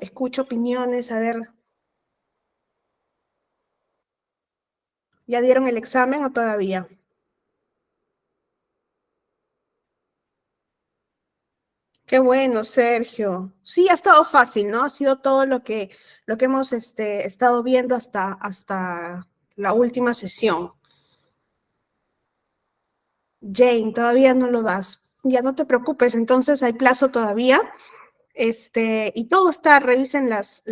Escucho opiniones, a ver. ¿Ya dieron el examen o todavía? Qué bueno, Sergio. Sí, ha estado fácil, ¿no? Ha sido todo lo que hemos estado viendo hasta la última sesión. Jane, todavía no lo das. Ya no te preocupes, entonces hay plazo todavía. Y todo está, revisen las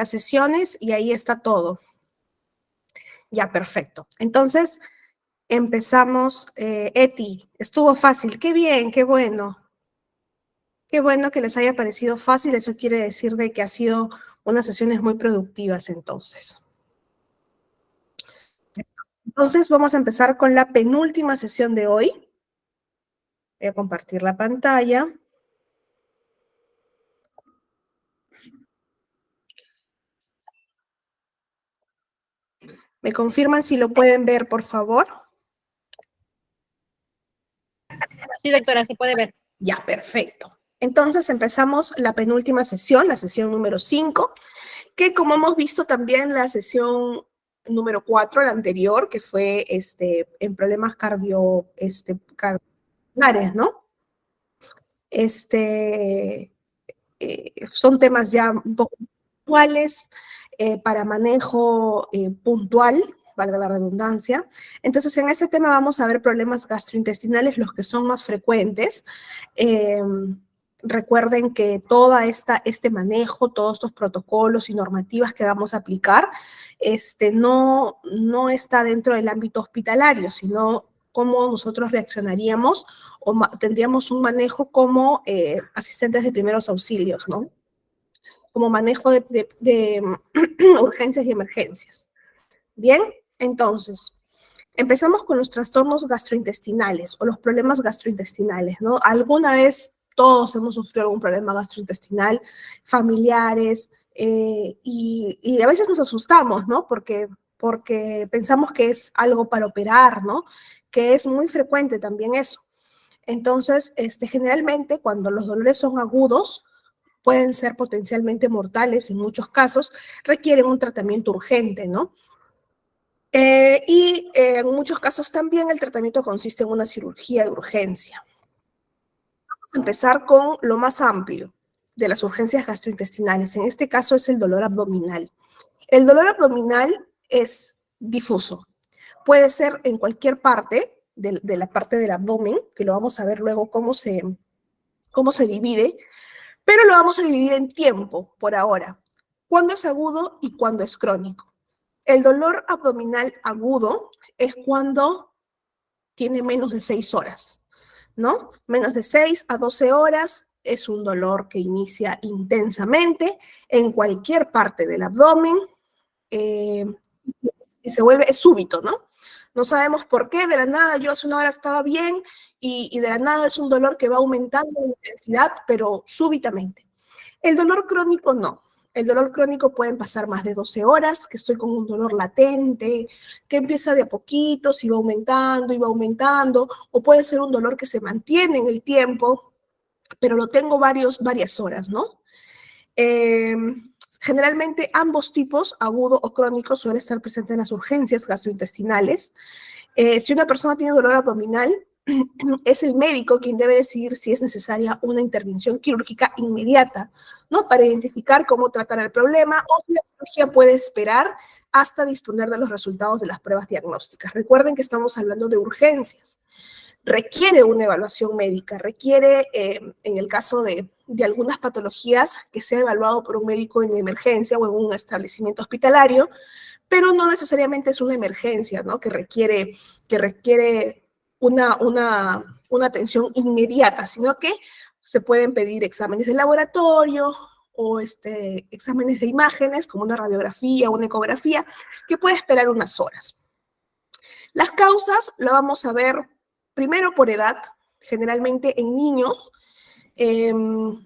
sesiones y ahí está todo. Ya, perfecto. Entonces, empezamos. Eti, estuvo fácil. Qué bien, qué bueno. Qué bueno que les haya parecido fácil. Eso quiere decir de que ha sido unas sesiones muy productivas entonces. Entonces, vamos a empezar con la penúltima sesión de hoy. Voy a compartir la pantalla. ¿Me confirman si lo pueden ver, por favor? Sí, doctora, se puede ver. Ya, perfecto. Entonces empezamos la penúltima sesión, la sesión número 5, que como hemos visto también la sesión número 4, la anterior, que fue en problemas cardiovasculares, ¿no? Son temas ya un poco puntuales para manejo puntual, valga la redundancia. Entonces, en este tema vamos a ver problemas gastrointestinales, los que son más frecuentes. Recuerden que este manejo, todos estos protocolos y normativas que vamos a aplicar, no está dentro del ámbito hospitalario, sino cómo nosotros reaccionaríamos o tendríamos un manejo como asistentes de primeros auxilios, ¿no? Como manejo de urgencias y emergencias. Bien, entonces, empezamos con los trastornos gastrointestinales o los problemas gastrointestinales, ¿no? Alguna vez todos hemos sufrido algún problema gastrointestinal, familiares, y a veces nos asustamos, ¿no? Porque pensamos que es algo para operar, ¿no? Que es muy frecuente también eso. Entonces, generalmente cuando los dolores son agudos, pueden ser potencialmente mortales en muchos casos, requieren un tratamiento urgente, ¿no? En muchos casos también el tratamiento consiste en una cirugía de urgencia. Vamos a empezar con lo más amplio de las urgencias gastrointestinales. En este caso es el dolor abdominal. El dolor abdominal es difuso. Puede ser en cualquier parte de la parte del abdomen, que lo vamos a ver luego cómo se divide, pero lo vamos a dividir en tiempo por ahora. ¿Cuándo es agudo y cuándo es crónico? El dolor abdominal agudo es cuando tiene menos de 6 horas, ¿no? Menos de 6 a 12 horas es un dolor que inicia intensamente en cualquier parte del abdomen y es súbito, ¿no? No sabemos por qué, de la nada yo hace una hora estaba bien y de la nada es un dolor que va aumentando en intensidad, pero súbitamente. El dolor crónico no. El dolor crónico pueden pasar más de 12 horas, que estoy con un dolor latente, que empieza de a poquitos y va aumentando, o puede ser un dolor que se mantiene en el tiempo, pero lo tengo varias horas, ¿no? Generalmente ambos tipos, agudo o crónico, suelen estar presentes en las urgencias gastrointestinales. Si una persona tiene dolor abdominal, es el médico quien debe decidir si es necesaria una intervención quirúrgica inmediata, ¿no? Para identificar cómo tratar el problema o si la cirugía puede esperar hasta disponer de los resultados de las pruebas diagnósticas. Recuerden que estamos hablando de urgencias. Requiere una evaluación médica, requiere, en el caso de algunas patologías, que sea evaluado por un médico en emergencia o en un establecimiento hospitalario, pero no necesariamente es una emergencia, ¿no? Que requiere una atención inmediata, sino que se pueden pedir exámenes de laboratorio o exámenes de imágenes, como una radiografía o una ecografía, que puede esperar unas horas. Las causas las vamos a ver primero por edad, generalmente en niños, en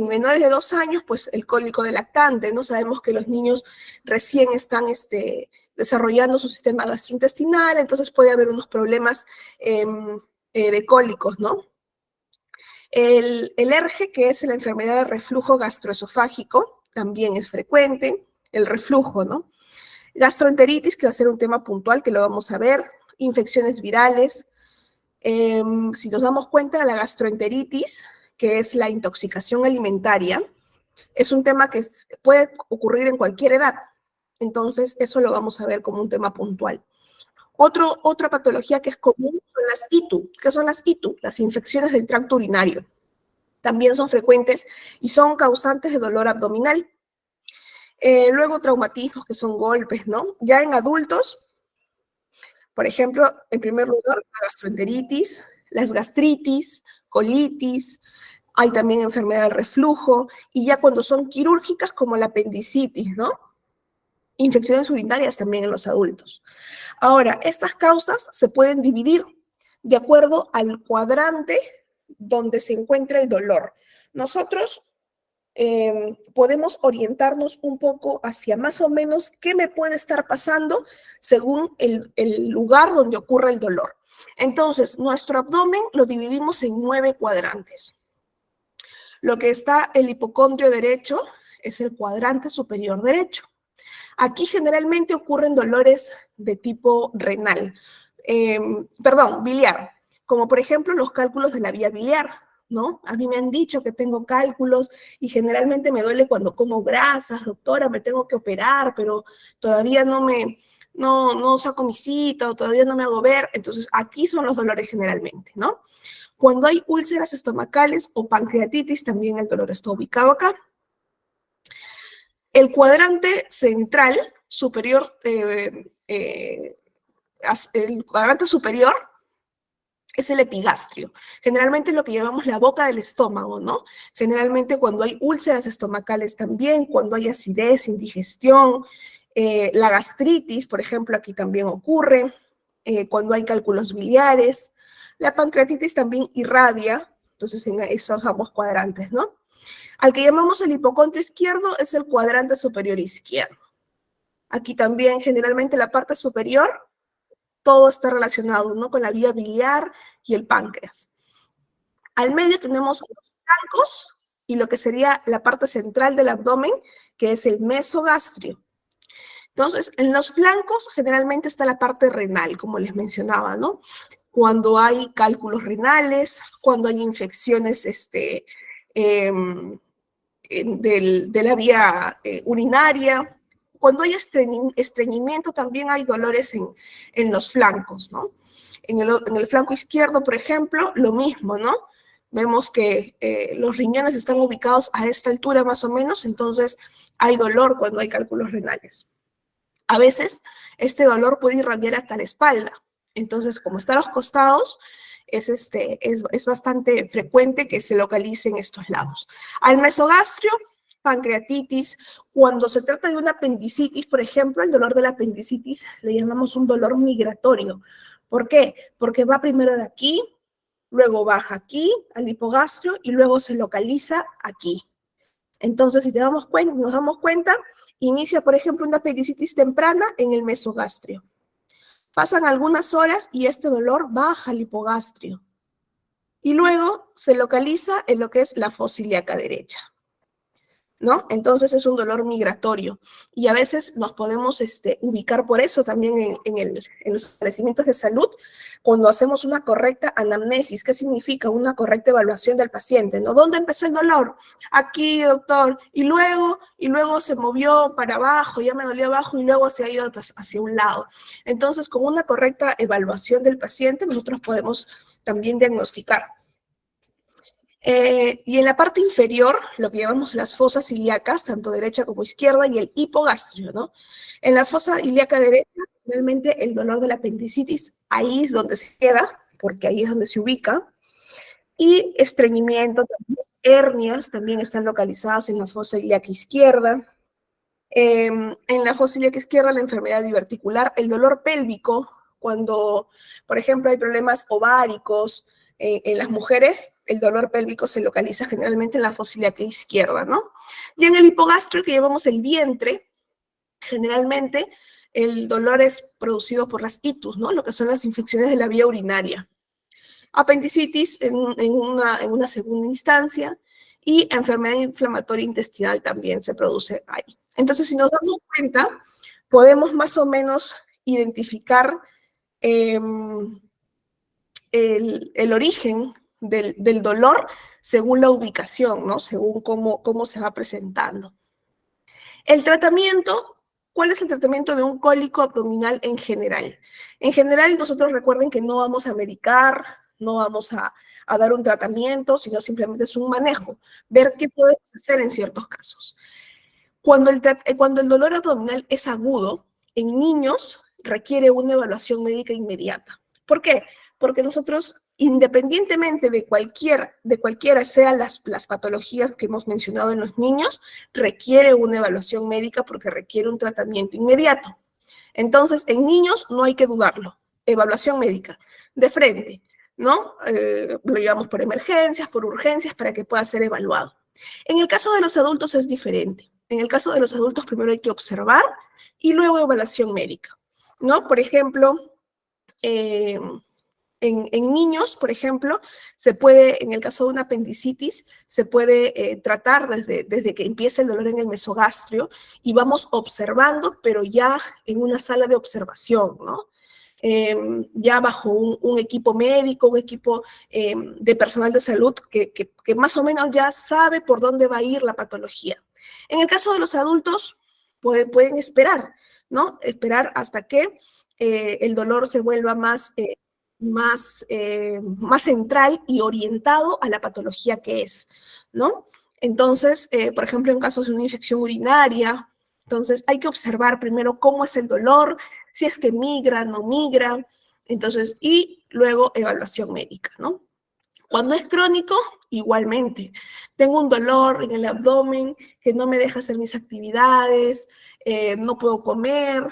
menores de 2 años, pues el cólico de lactante, ¿no? Sabemos que los niños recién están desarrollando su sistema gastrointestinal, entonces puede haber unos problemas de cólicos, ¿no? El ERGE, que es la enfermedad de reflujo gastroesofágico, también es frecuente. El reflujo, ¿no? Gastroenteritis, que va a ser un tema puntual, que lo vamos a ver. Infecciones virales. Si nos damos cuenta, la gastroenteritis, que es la intoxicación alimentaria, es un tema que puede ocurrir en cualquier edad. Entonces, eso lo vamos a ver como un tema puntual. Otra patología que es común son las ITU. ¿Qué son las ITU? Las infecciones del tracto urinario. También son frecuentes y son causantes de dolor abdominal. Luego traumatismos, que son golpes, ¿no? Ya en adultos, por ejemplo, en primer lugar, la gastroenteritis, las gastritis, colitis, hay también enfermedad del reflujo, y ya cuando son quirúrgicas, como la apendicitis, ¿no? Infecciones urinarias también en los adultos. Ahora, estas causas se pueden dividir de acuerdo al cuadrante donde se encuentra el dolor. Nosotros podemos orientarnos un poco hacia más o menos qué me puede estar pasando según el lugar donde ocurre el dolor. Entonces, nuestro abdomen lo dividimos en 9 cuadrantes. Lo que está el hipocondrio derecho es el cuadrante superior derecho. Aquí generalmente ocurren dolores de tipo renal, biliar, como por ejemplo los cálculos de la vía biliar, ¿no? A mí me han dicho que tengo cálculos y generalmente me duele cuando como grasas, doctora, me tengo que operar, pero todavía no saco mi cita o todavía no me hago ver. Entonces, aquí son los dolores generalmente, ¿no? Cuando hay úlceras estomacales o pancreatitis, también el dolor está ubicado acá. El cuadrante central superior, el cuadrante superior es el epigastrio. Generalmente lo que llamamos la boca del estómago, ¿no? Generalmente cuando hay úlceras estomacales también, cuando hay acidez, indigestión, la gastritis, por ejemplo, aquí también ocurre, cuando hay cálculos biliares. La pancreatitis también irradia, entonces en esos ambos cuadrantes, ¿no? Al que llamamos el hipocondrio izquierdo es el cuadrante superior izquierdo. Aquí también generalmente la parte superior, todo está relacionado, ¿no? Con la vía biliar y el páncreas. Al medio tenemos los flancos y lo que sería la parte central del abdomen, que es el mesogastrio. Entonces, en los flancos generalmente está la parte renal, como les mencionaba, ¿no? Cuando hay cálculos renales, cuando hay infecciones de la vía urinaria, cuando hay estreñimiento también hay dolores en los flancos, ¿no? En el flanco izquierdo, por ejemplo, lo mismo, ¿no? Vemos que los riñones están ubicados a esta altura más o menos, entonces hay dolor cuando hay cálculos renales. A veces este dolor puede irradiar hasta la espalda, entonces como está a los costados, es bastante frecuente que se localice en estos lados. Al mesogastrio, pancreatitis. Cuando se trata de una apendicitis, por ejemplo, el dolor de la apendicitis le llamamos un dolor migratorio. ¿Por qué? Porque va primero de aquí, luego baja aquí, al hipogastrio, y luego se localiza aquí. Entonces, si nos damos cuenta, inicia, por ejemplo, una apendicitis temprana en el mesogastrio. Pasan algunas horas y este dolor baja al hipogastrio. Y luego se localiza en lo que es la fosa ilíaca derecha, ¿no? Entonces es un dolor migratorio. Y a veces nos podemos ubicar por eso también en los establecimientos de salud, cuando hacemos una correcta anamnesis. ¿Qué significa? Una correcta evaluación del paciente, ¿no? ¿Dónde empezó el dolor? Aquí, doctor. Y luego se movió para abajo, ya me dolió abajo, y luego se ha ido hacia un lado. Entonces, con una correcta evaluación del paciente, nosotros podemos también diagnosticar. Y en la parte inferior, lo que llamamos las fosas ilíacas, tanto derecha como izquierda, y el hipogastrio, ¿no? En la fosa ilíaca derecha, realmente el dolor de la apendicitis, ahí es donde se queda, porque ahí es donde se ubica, y estreñimiento, también, hernias, también están localizadas en la fosa ilíaca izquierda. En la fosa ilíaca izquierda, la enfermedad diverticular, el dolor pélvico, cuando, por ejemplo, hay problemas ováricos, en las mujeres, el dolor pélvico se localiza generalmente en la fosa ilíaca izquierda, ¿no? Y en el hipogastrio, que llevamos el vientre, generalmente el dolor es producido por las itus, ¿no? Lo que son las infecciones de la vía urinaria. apendicitis en una segunda instancia, y enfermedad inflamatoria intestinal también se produce ahí. Entonces, si nos damos cuenta, podemos más o menos identificar el origen del dolor según la ubicación, ¿no? Según cómo se va presentando. El tratamiento, ¿cuál es el tratamiento de un cólico abdominal en general? En general, nosotros recuerden que no vamos a medicar, no vamos a dar un tratamiento, sino simplemente es un manejo, ver qué podemos hacer en ciertos casos. Cuando el dolor abdominal es agudo, en niños requiere una evaluación médica inmediata. ¿Por qué? Porque nosotros, independientemente de cualquiera sean las patologías que hemos mencionado en los niños, requiere una evaluación médica porque requiere un tratamiento inmediato. Entonces, en niños no hay que dudarlo. Evaluación médica, de frente, ¿no? Lo llevamos por emergencias, por urgencias, para que pueda ser evaluado. En el caso de los adultos es diferente. En el caso de los adultos, primero hay que observar y luego evaluación médica, ¿no? Por ejemplo, en niños, por ejemplo, se puede, en el caso de una apendicitis, se puede tratar desde que empieza el dolor en el mesogastrio y vamos observando, pero ya en una sala de observación, ¿no? Ya bajo un equipo médico, un equipo de personal de salud que más o menos ya sabe por dónde va a ir la patología. En el caso de los adultos, pueden esperar, ¿no? Esperar hasta que el dolor se vuelva más central y orientado a la patología que es, ¿no? Entonces, por ejemplo, en casos de una infección urinaria, entonces hay que observar primero cómo es el dolor, si es que migra, no migra, entonces, y luego evaluación médica, ¿no? Cuando es crónico, igualmente. Tengo un dolor en el abdomen que no me deja hacer mis actividades, no puedo comer,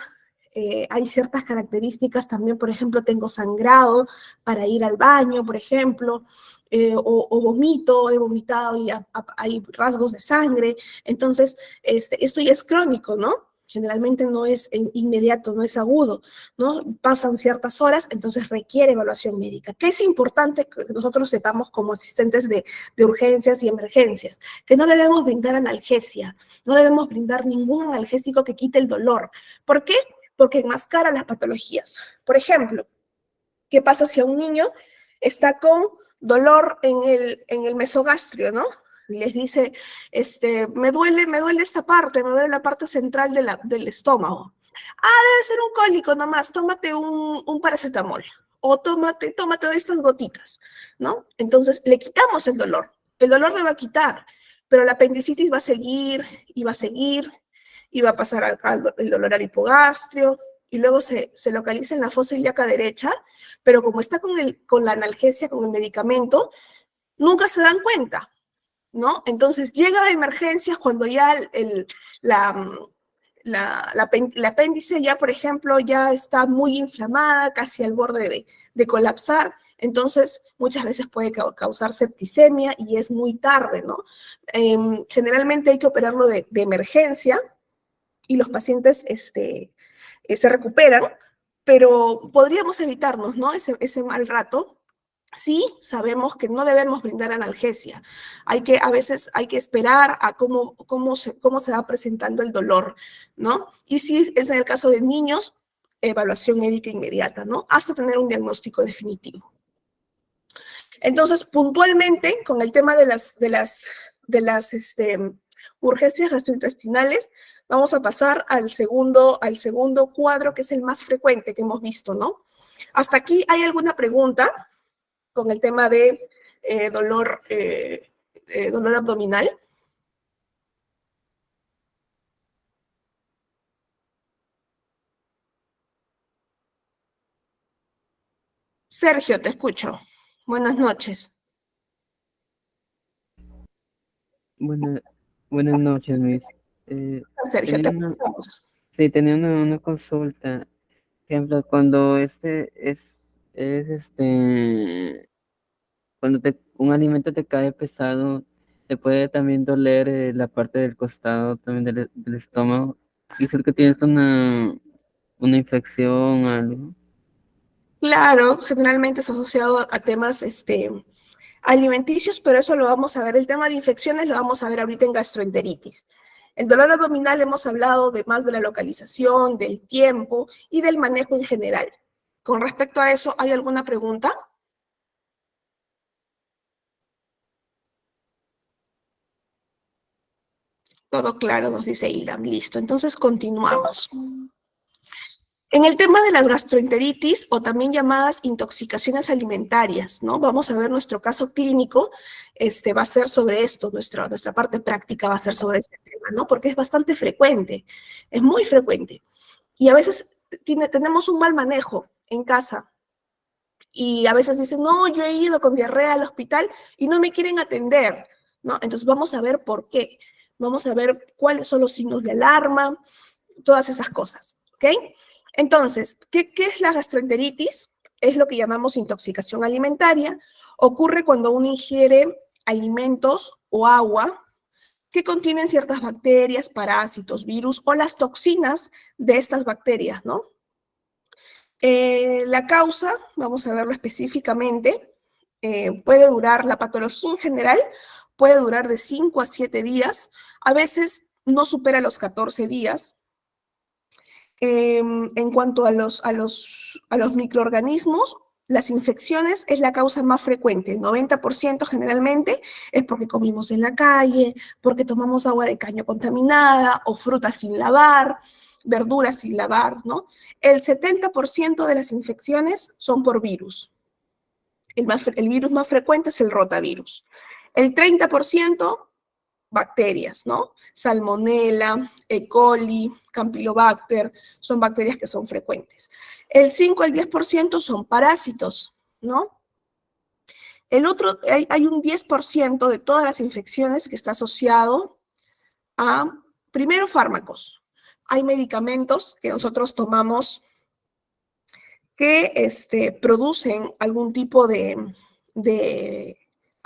hay ciertas características también, por ejemplo, tengo sangrado para ir al baño, por ejemplo, o vomito, he vomitado y hay rasgos de sangre. Entonces, esto ya es crónico, ¿no? Generalmente no es inmediato, no es agudo, ¿no? Pasan ciertas horas, entonces requiere evaluación médica. ¿Qué es importante que nosotros sepamos como asistentes de urgencias y emergencias? Que no debemos brindar analgesia, no debemos brindar ningún analgésico que quite el dolor. ¿Por qué? Porque enmascara las patologías. Por ejemplo, ¿qué pasa si a un niño está con dolor en el mesogastrio, ¿no? Les dice, me duele esta parte, me duele la parte central del estómago. Ah, debe ser un cólico nomás, tómate un paracetamol o tómate estas gotitas, ¿no? Entonces le quitamos el dolor le va a quitar, pero la apendicitis va a seguir y va a seguir y va a pasar el dolor al hipogastrio y luego se localiza en la fosa ilíaca derecha, pero como está con la analgesia, con el medicamento, nunca se dan cuenta, ¿no? Entonces llega de emergencias cuando ya la apéndice ya, por ejemplo, ya está muy inflamada, casi al borde de colapsar, entonces muchas veces puede causar septicemia y es muy tarde, ¿no? Generalmente hay que operarlo de emergencia y los pacientes se recuperan, pero podríamos evitarnos, ¿no? Ese mal rato. Sí, sabemos que no debemos brindar analgesia. A veces hay que esperar a cómo se va presentando el dolor, ¿no? Y si es en el caso de niños, evaluación médica inmediata, ¿no? Hasta tener un diagnóstico definitivo. Entonces, puntualmente, con el tema de las urgencias gastrointestinales, vamos a pasar al segundo cuadro, que es el más frecuente que hemos visto, ¿no? ¿Hasta aquí hay alguna pregunta con el tema de dolor abdominal? Sergio, te escucho. Buenas noches. Buenas noches, Miss. Sergio, te Tenía escuchamos. sí, tenía una consulta. Por ejemplo, cuando cuando un alimento te cae pesado, te puede también doler la parte del costado también del estómago. Quizás que tienes una infección o algo. Claro, generalmente está asociado a temas alimenticios, pero eso lo vamos a ver. El tema de infecciones lo vamos a ver ahorita en gastroenteritis. El dolor abdominal hemos hablado de más de la localización, del tiempo y del manejo en general. Con respecto a eso, ¿hay alguna pregunta? Todo claro, nos dice Ildam. Listo, entonces continuamos. En el tema de las gastroenteritis o también llamadas intoxicaciones alimentarias, ¿no? Vamos a ver nuestro caso clínico, va a ser sobre esto, nuestra parte práctica va a ser sobre este tema, ¿no? Porque es bastante frecuente, es muy frecuente. Y a veces tenemos un mal manejo en casa y a veces dicen, no, yo he ido con diarrea al hospital y no me quieren atender, ¿no? Entonces vamos a ver por qué, vamos a ver cuáles son los signos de alarma, todas esas cosas, ¿ok? Entonces, ¿qué es la gastroenteritis? Es lo que llamamos intoxicación alimentaria. Ocurre cuando uno ingiere alimentos o agua que contienen ciertas bacterias, parásitos, virus o las toxinas de estas bacterias, ¿no? La causa, vamos a verlo específicamente, puede durar, la patología en general puede durar de 5 a 7 días, a veces no supera los 14 días. En cuanto a los microorganismos, las infecciones es la causa más frecuente. El 90% generalmente es porque comimos en la calle, porque tomamos agua de caño contaminada o frutas sin lavar, verduras sin lavar, ¿no? El 70% de las infecciones son por virus. El virus más frecuente es el rotavirus. El 30% bacterias, ¿no? Salmonella, E. coli, Campylobacter, son bacterias que son frecuentes. El 5 al 10% son parásitos, ¿no? El otro, hay un 10% de todas las infecciones que está asociado a, primero, fármacos. Hay medicamentos que nosotros tomamos que producen algún tipo de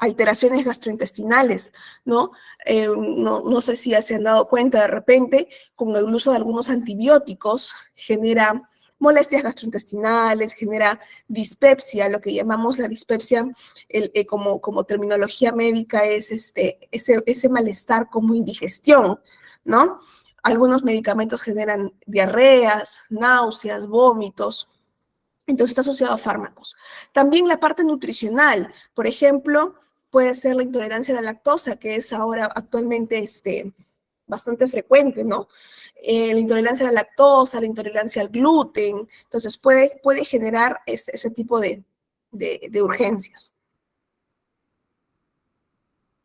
alteraciones gastrointestinales, ¿no? No sé si ya se han dado cuenta de repente, con el uso de algunos antibióticos genera molestias gastrointestinales, genera dispepsia, lo que llamamos la dispepsia, como terminología médica es ese malestar como indigestión, ¿no? Algunos medicamentos generan diarreas, náuseas, vómitos. Entonces está asociado a fármacos. También la parte nutricional, por ejemplo, puede ser la intolerancia a la lactosa, que es ahora actualmente bastante frecuente, ¿no? La intolerancia a la lactosa, la intolerancia al gluten, entonces puede generar ese tipo de urgencias.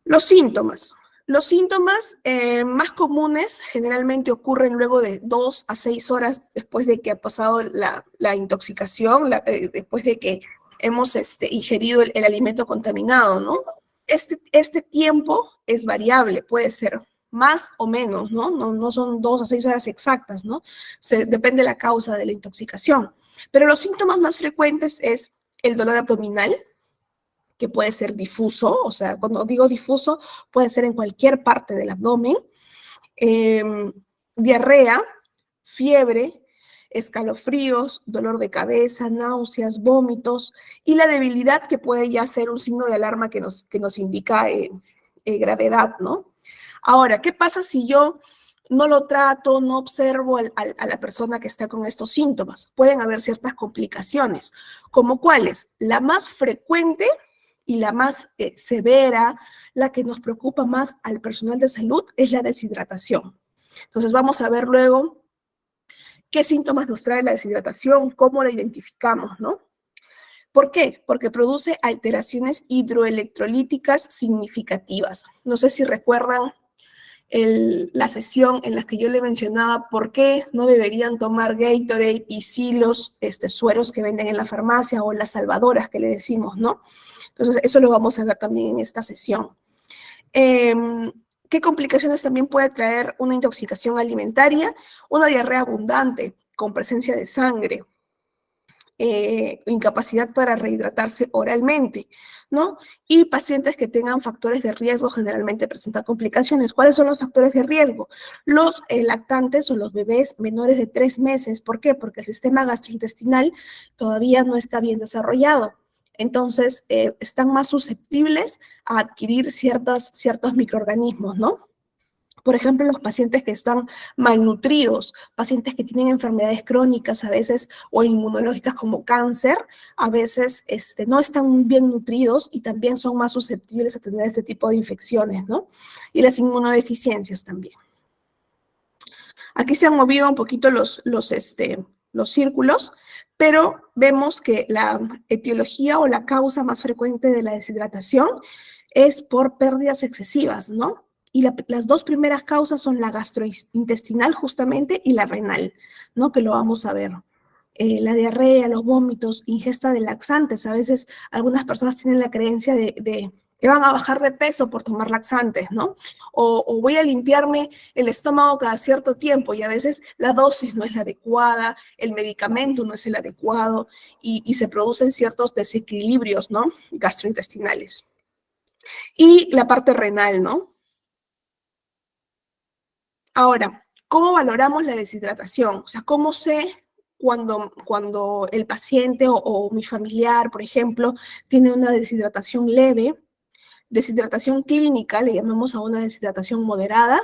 Los síntomas. Los síntomas más comunes generalmente ocurren luego de 2 a 6 horas después de que ha pasado la intoxicación, después de que hemos ingerido el alimento contaminado, ¿no? Este tiempo es variable, puede ser más o menos, ¿no? No son 2 a 6 horas exactas, ¿no? Depende de la causa de la intoxicación. Pero los síntomas más frecuentes es el dolor abdominal, que puede ser difuso, o sea, cuando digo difuso, puede ser en cualquier parte del abdomen, diarrea, fiebre, escalofríos, dolor de cabeza, náuseas, vómitos, y la debilidad que puede ya ser un signo de alarma que nos indica gravedad, ¿no? Ahora, ¿qué pasa si yo no lo trato, no observo a la persona que está con estos síntomas? Pueden haber ciertas complicaciones, como cuáles. La más frecuente y la más severa, la que nos preocupa más al personal de salud, es la deshidratación. Entonces vamos a ver luego qué síntomas nos trae la deshidratación, cómo la identificamos, ¿no? ¿Por qué? Porque produce alteraciones hidroelectrolíticas significativas. No sé si recuerdan la sesión en la que yo le mencionaba por qué no deberían tomar Gatorade y sí los sueros que venden en la farmacia o las salvadoras que le decimos, ¿no? Entonces, eso lo vamos a ver también en esta sesión. ¿Qué complicaciones también puede traer una intoxicación alimentaria? Una diarrea abundante con presencia de sangre. incapacidad para rehidratarse oralmente, ¿no? Y pacientes que tengan factores de riesgo generalmente presentan complicaciones. ¿Cuáles son los factores de riesgo? Los lactantes o los bebés menores de 3 meses. ¿Por qué? Porque el sistema gastrointestinal todavía no está bien desarrollado. Entonces, están más susceptibles a adquirir ciertos microorganismos, ¿no? Por ejemplo, los pacientes que están malnutridos, pacientes que tienen enfermedades crónicas a veces o inmunológicas como cáncer, a veces no están bien nutridos y también son más susceptibles a tener este tipo de infecciones, ¿no? Y las inmunodeficiencias también. Aquí se han movido un poquito los círculos, pero vemos que la etiología o la causa más frecuente de la deshidratación es por pérdidas excesivas, ¿no? Y las dos primeras causas son la gastrointestinal justamente y la renal, ¿no? Que lo vamos a ver. La diarrea, los vómitos, ingesta de laxantes. A veces algunas personas tienen la creencia de que van a bajar de peso por tomar laxantes, ¿no? O voy a limpiarme el estómago cada cierto tiempo y a veces la dosis no es la adecuada, el medicamento no es el adecuado y se producen ciertos desequilibrios, ¿no? Gastrointestinales. Y la parte renal, ¿no? Ahora, ¿cómo valoramos la deshidratación? O sea, ¿cómo sé cuando el paciente o mi familiar, por ejemplo, tiene una deshidratación leve, deshidratación clínica, le llamamos a una deshidratación moderada,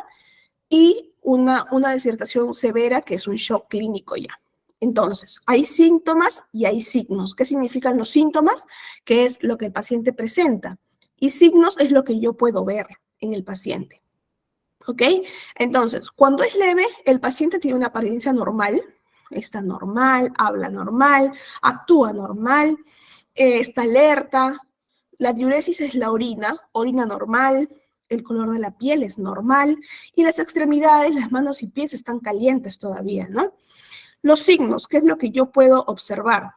y una deshidratación severa, que es un shock clínico ya? Entonces, hay síntomas y hay signos. ¿Qué significan los síntomas? Que es lo que el paciente presenta. Y signos es lo que yo puedo ver en el paciente. ¿Ok? Entonces, cuando es leve, el paciente tiene una apariencia normal, está normal, habla normal, actúa normal, está alerta. La diuresis es la orina normal, el color de la piel es normal y las extremidades, las manos y pies están calientes todavía, ¿no? Los signos, ¿qué es lo que yo puedo observar?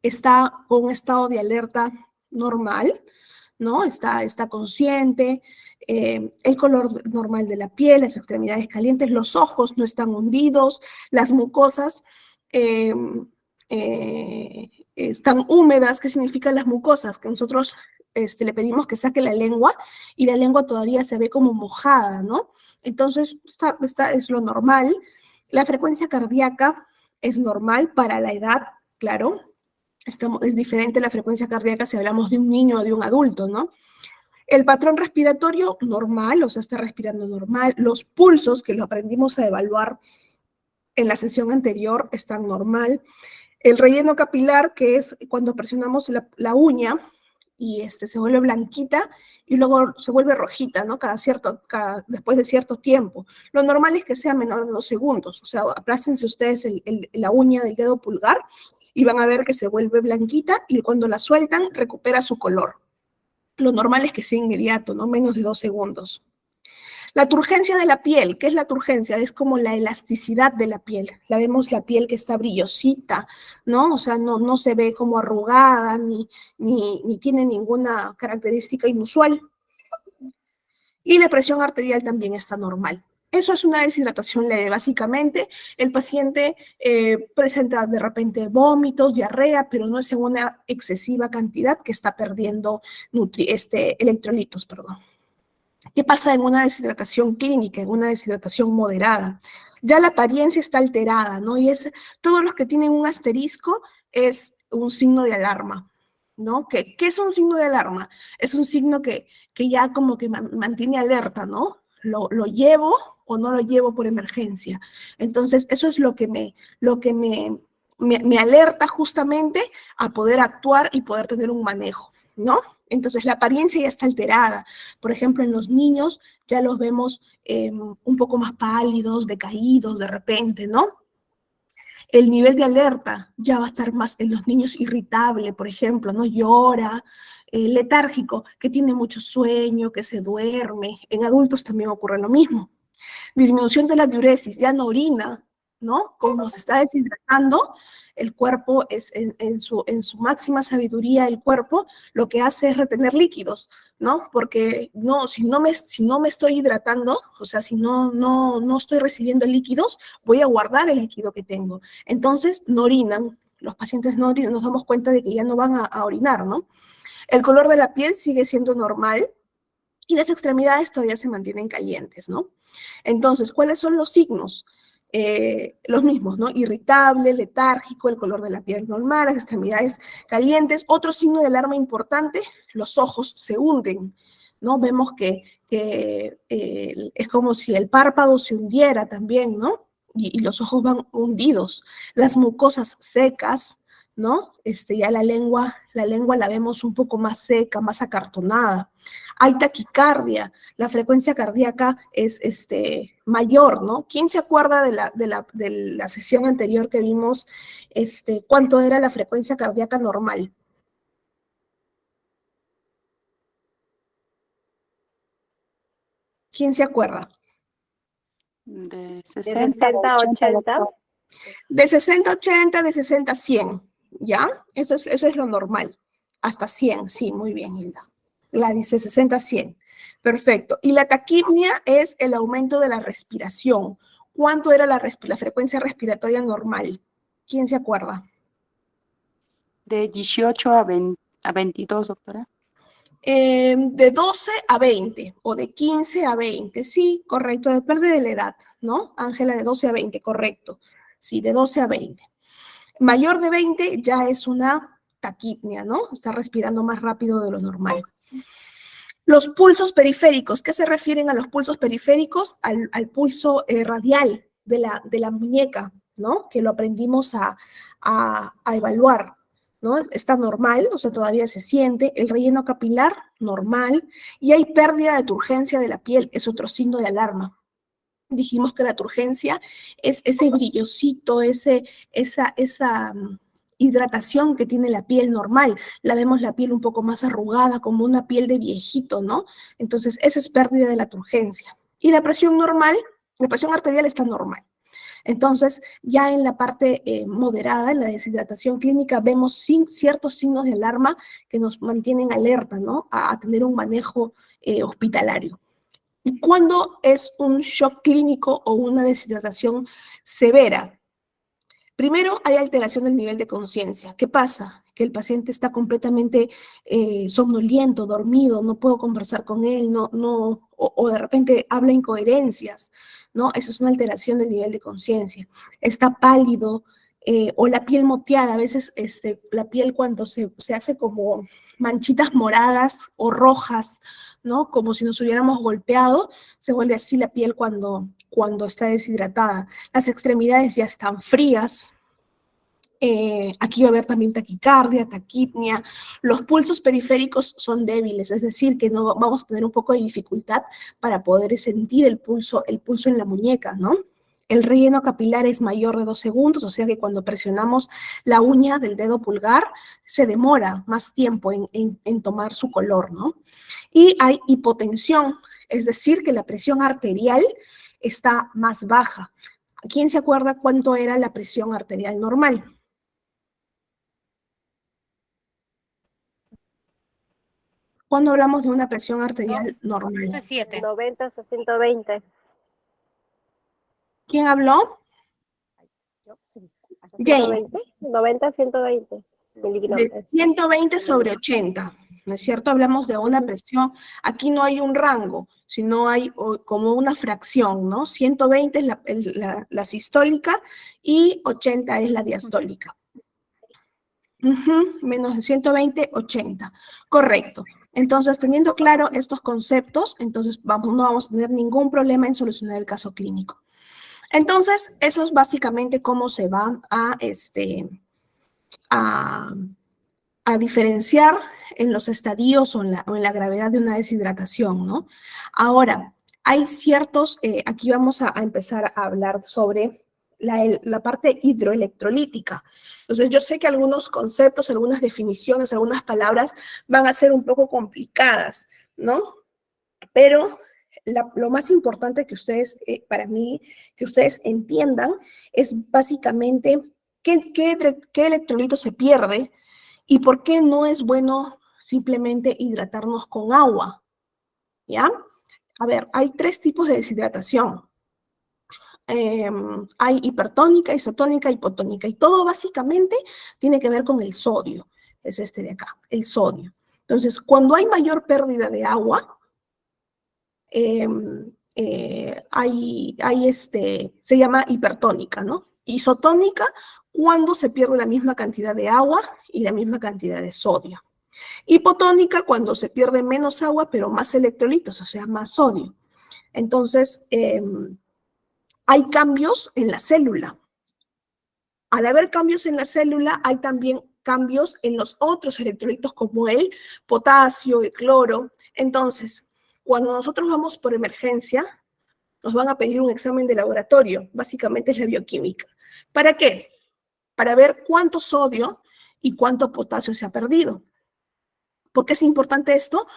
Está con un estado de alerta normal, ¿no? Está consciente, el color normal de la piel, las extremidades calientes, los ojos no están hundidos, las mucosas están húmedas. ¿Qué significan las mucosas? Que nosotros le pedimos que saque la lengua y la lengua todavía se ve como mojada, ¿no? Entonces, es lo normal. La frecuencia cardíaca es normal para la edad, claro. Es diferente la frecuencia cardíaca si hablamos de un niño o de un adulto, ¿no? El patrón respiratorio normal, o sea, está respirando normal. Los pulsos, que lo aprendimos a evaluar en la sesión anterior, están normal. El relleno capilar, que es cuando presionamos la uña y se vuelve blanquita y luego se vuelve rojita, ¿no? Después de cierto tiempo. Lo normal es que sea menor de 2 segundos. O sea, aplástense ustedes la uña del dedo pulgar y van a ver que se vuelve blanquita y cuando la sueltan recupera su color. Lo normal es que sea inmediato, ¿no? Menos de 2 segundos. La turgencia de la piel, ¿qué es la turgencia? Es como la elasticidad de la piel. La vemos la piel que está brillosita, ¿no? O sea, no se ve como arrugada ni tiene ninguna característica inusual. Y la presión arterial también está normal. Eso es una deshidratación leve. Básicamente, el paciente presenta de repente vómitos, diarrea, pero no es en una excesiva cantidad que está perdiendo electrolitos, perdón. ¿Qué pasa en una deshidratación clínica, en una deshidratación moderada? Ya la apariencia está alterada, ¿no? Y todos los que tienen un asterisco es un signo de alarma, ¿no? ¿Qué es un signo de alarma? Es un signo que ya como que mantiene alerta, ¿no? ¿Lo llevo o no lo llevo por emergencia? Entonces, eso es lo que me alerta justamente a poder actuar y poder tener un manejo, ¿no? Entonces, la apariencia ya está alterada. Por ejemplo, en los niños ya los vemos un poco más pálidos, decaídos de repente, ¿no? El nivel de alerta ya va a estar más en los niños irritable, por ejemplo, ¿no? Llora, letárgico, que tiene mucho sueño, que se duerme. En adultos también ocurre lo mismo. Disminución de la diuresis, ya no orina, ¿no? Como se está deshidratando, el cuerpo en su máxima sabiduría, el cuerpo lo que hace es retener líquidos, ¿no? Porque si no me estoy hidratando, o sea, si no estoy recibiendo líquidos, voy a guardar el líquido que tengo. Entonces, no orinan. los pacientes no orinan, nos damos cuenta de que ya no van a orinar, ¿no? El color de la piel sigue siendo normal y las extremidades todavía se mantienen calientes, ¿no? Entonces, ¿cuáles son los signos? Los mismos, ¿no? Irritable, letárgico, el color de la piel normal, las extremidades calientes. Otro signo de alarma importante, los ojos se hunden, ¿no? Vemos que es como si el párpado se hundiera también, ¿no? Y los ojos van hundidos. Las mucosas secas, ¿no? Ya la lengua la vemos un poco más seca, más acartonada. Hay taquicardia, la frecuencia cardíaca es mayor, ¿no? ¿Quién se acuerda de la sesión anterior que vimos cuánto era la frecuencia cardíaca normal? ¿Quién se acuerda? De De 60 60 a 80. De 60 a 80, de 60 a 100, ¿ya? Eso es lo normal. Hasta 100, sí, muy bien, Hilda. Gladys, de 60 a 100. Perfecto. Y la taquipnia es el aumento de la respiración. ¿Cuánto era la frecuencia respiratoria normal? ¿Quién se acuerda? de 18 a 22, doctora. De 12 a 20 o de 15 a 20, sí, correcto, depende de la edad, ¿no? Ángela, de 12 a 20, correcto. Sí, de 12 a 20. Mayor de 20 ya es una taquipnia, ¿no? Está respirando más rápido de lo normal. Los pulsos periféricos, ¿qué se refieren a los pulsos periféricos? Al pulso radial de la muñeca, ¿no? Que lo aprendimos a evaluar, ¿no? Está normal, o sea, todavía se siente. El relleno capilar, normal. Y hay pérdida de turgencia de la piel, es otro signo de alarma. Dijimos que la turgencia es ese brillosito, esa hidratación que tiene la piel normal. La vemos la piel un poco más arrugada, como una piel de viejito, ¿no? Entonces, esa es pérdida de la turgencia. Y la presión normal, la presión arterial está normal. Entonces, ya en la parte moderada, en la deshidratación clínica, vemos ciertos signos de alarma que nos mantienen alerta, ¿no? A tener un manejo hospitalario. ¿Y cuándo es un shock clínico o una deshidratación severa? Primero, hay alteración del nivel de conciencia. ¿Qué pasa? Que el paciente está completamente somnoliento, dormido, no puedo conversar con él, o de repente habla incoherencias, ¿no? Esa es una alteración del nivel de conciencia. Está pálido o la piel moteada. A veces la piel cuando se hace como manchitas moradas o rojas, ¿no? Como si nos hubiéramos golpeado, se vuelve así la piel cuando está deshidratada. Las extremidades ya están frías. Aquí va a haber también taquicardia, taquipnia. Los pulsos periféricos son débiles, es decir, que no vamos a tener un poco de dificultad para poder sentir el pulso en la muñeca, ¿no? El relleno capilar es mayor de 2 segundos, o sea que cuando presionamos la uña del dedo pulgar, se demora más tiempo en tomar su color, ¿no? Y hay hipotensión, es decir, que la presión arterial está más baja. ¿Quién se acuerda cuánto era la presión arterial normal? Cuando hablamos de una presión arterial normal. 7. 90 a 120. ¿Quién habló? Jane. 90 a 120 De miligramos. 120 sobre 80, ¿no es cierto? Hablamos de una presión, aquí no hay un rango, sino hay como una fracción, ¿no? 120 es la sistólica y 80 es la diastólica. Menos de 120, 80. Correcto. Entonces, teniendo claro estos conceptos, entonces no vamos a tener ningún problema en solucionar el caso clínico. Entonces, eso es básicamente cómo se va a diferenciar en los estadios o en la gravedad de una deshidratación, ¿no? Ahora, hay ciertos, aquí vamos a empezar a hablar sobre la parte hidroelectrolítica. Entonces, yo sé que algunos conceptos, algunas definiciones, algunas palabras van a ser un poco complicadas, ¿no? Pero lo más importante que ustedes, para mí, que ustedes entiendan es básicamente qué electrolito se pierde y por qué no es bueno simplemente hidratarnos con agua, ¿ya? A ver, hay 3 tipos de deshidratación. hay hipertónica, isotónica, hipotónica, y todo básicamente tiene que ver con el sodio, es este de acá, el sodio. Entonces, cuando hay mayor pérdida de agua, se llama hipertónica, ¿no? Isotónica, cuando se pierde la misma cantidad de agua y la misma cantidad de sodio. Hipotónica, cuando se pierde menos agua, pero más electrolitos, o sea, más sodio. Entonces, hay cambios en la célula. Al haber cambios en la célula, hay también cambios en los otros electrolitos como el potasio, el cloro. Entonces, cuando nosotros vamos por emergencia, nos van a pedir un examen de laboratorio, básicamente es la bioquímica. ¿Para qué? Para ver cuánto sodio y cuánto potasio se ha perdido. ¿Por qué es importante esto?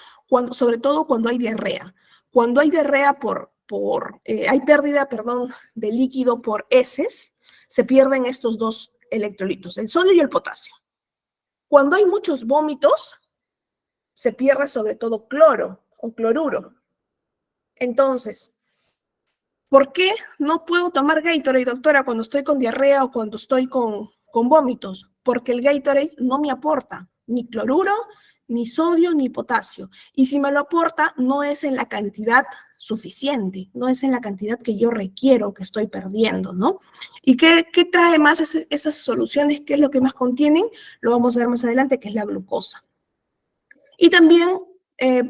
Sobre todo cuando hay diarrea. Cuando hay diarrea hay pérdida, de líquido por heces, se pierden estos dos electrolitos, el sodio y el potasio. Cuando hay muchos vómitos, se pierde sobre todo cloro o cloruro. Entonces, ¿por qué no puedo tomar Gatorade, doctora, cuando estoy con diarrea o cuando estoy con vómitos? Porque el Gatorade no me aporta ni cloruro, ni sodio, ni potasio. Y si me lo aporta, no es en la cantidad suficiente, no es en la cantidad que yo requiero, que estoy perdiendo, ¿no? ¿Y qué trae más esas soluciones? ¿Qué es lo que más contienen? Lo vamos a ver más adelante, que es la glucosa. Y también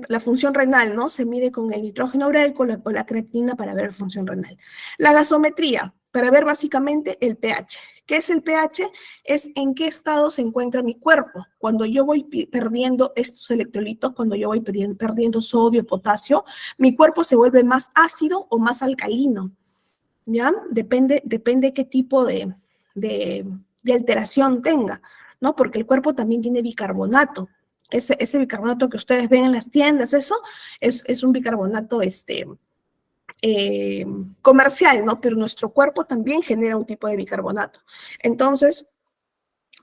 la función renal, ¿no? Se mide con el nitrógeno ureico o la creatinina para ver la función renal. La gasometría, para ver básicamente el pH. ¿Qué es el pH? Es en qué estado se encuentra mi cuerpo. Cuando yo voy perdiendo estos electrolitos, cuando yo voy perdiendo sodio, potasio, mi cuerpo se vuelve más ácido o más alcalino, ¿ya? Depende qué tipo de alteración tenga, ¿no? Porque el cuerpo también tiene bicarbonato. Ese bicarbonato que ustedes ven en las tiendas, eso es un bicarbonato comercial, ¿no? Pero nuestro cuerpo también genera un tipo de bicarbonato. Entonces,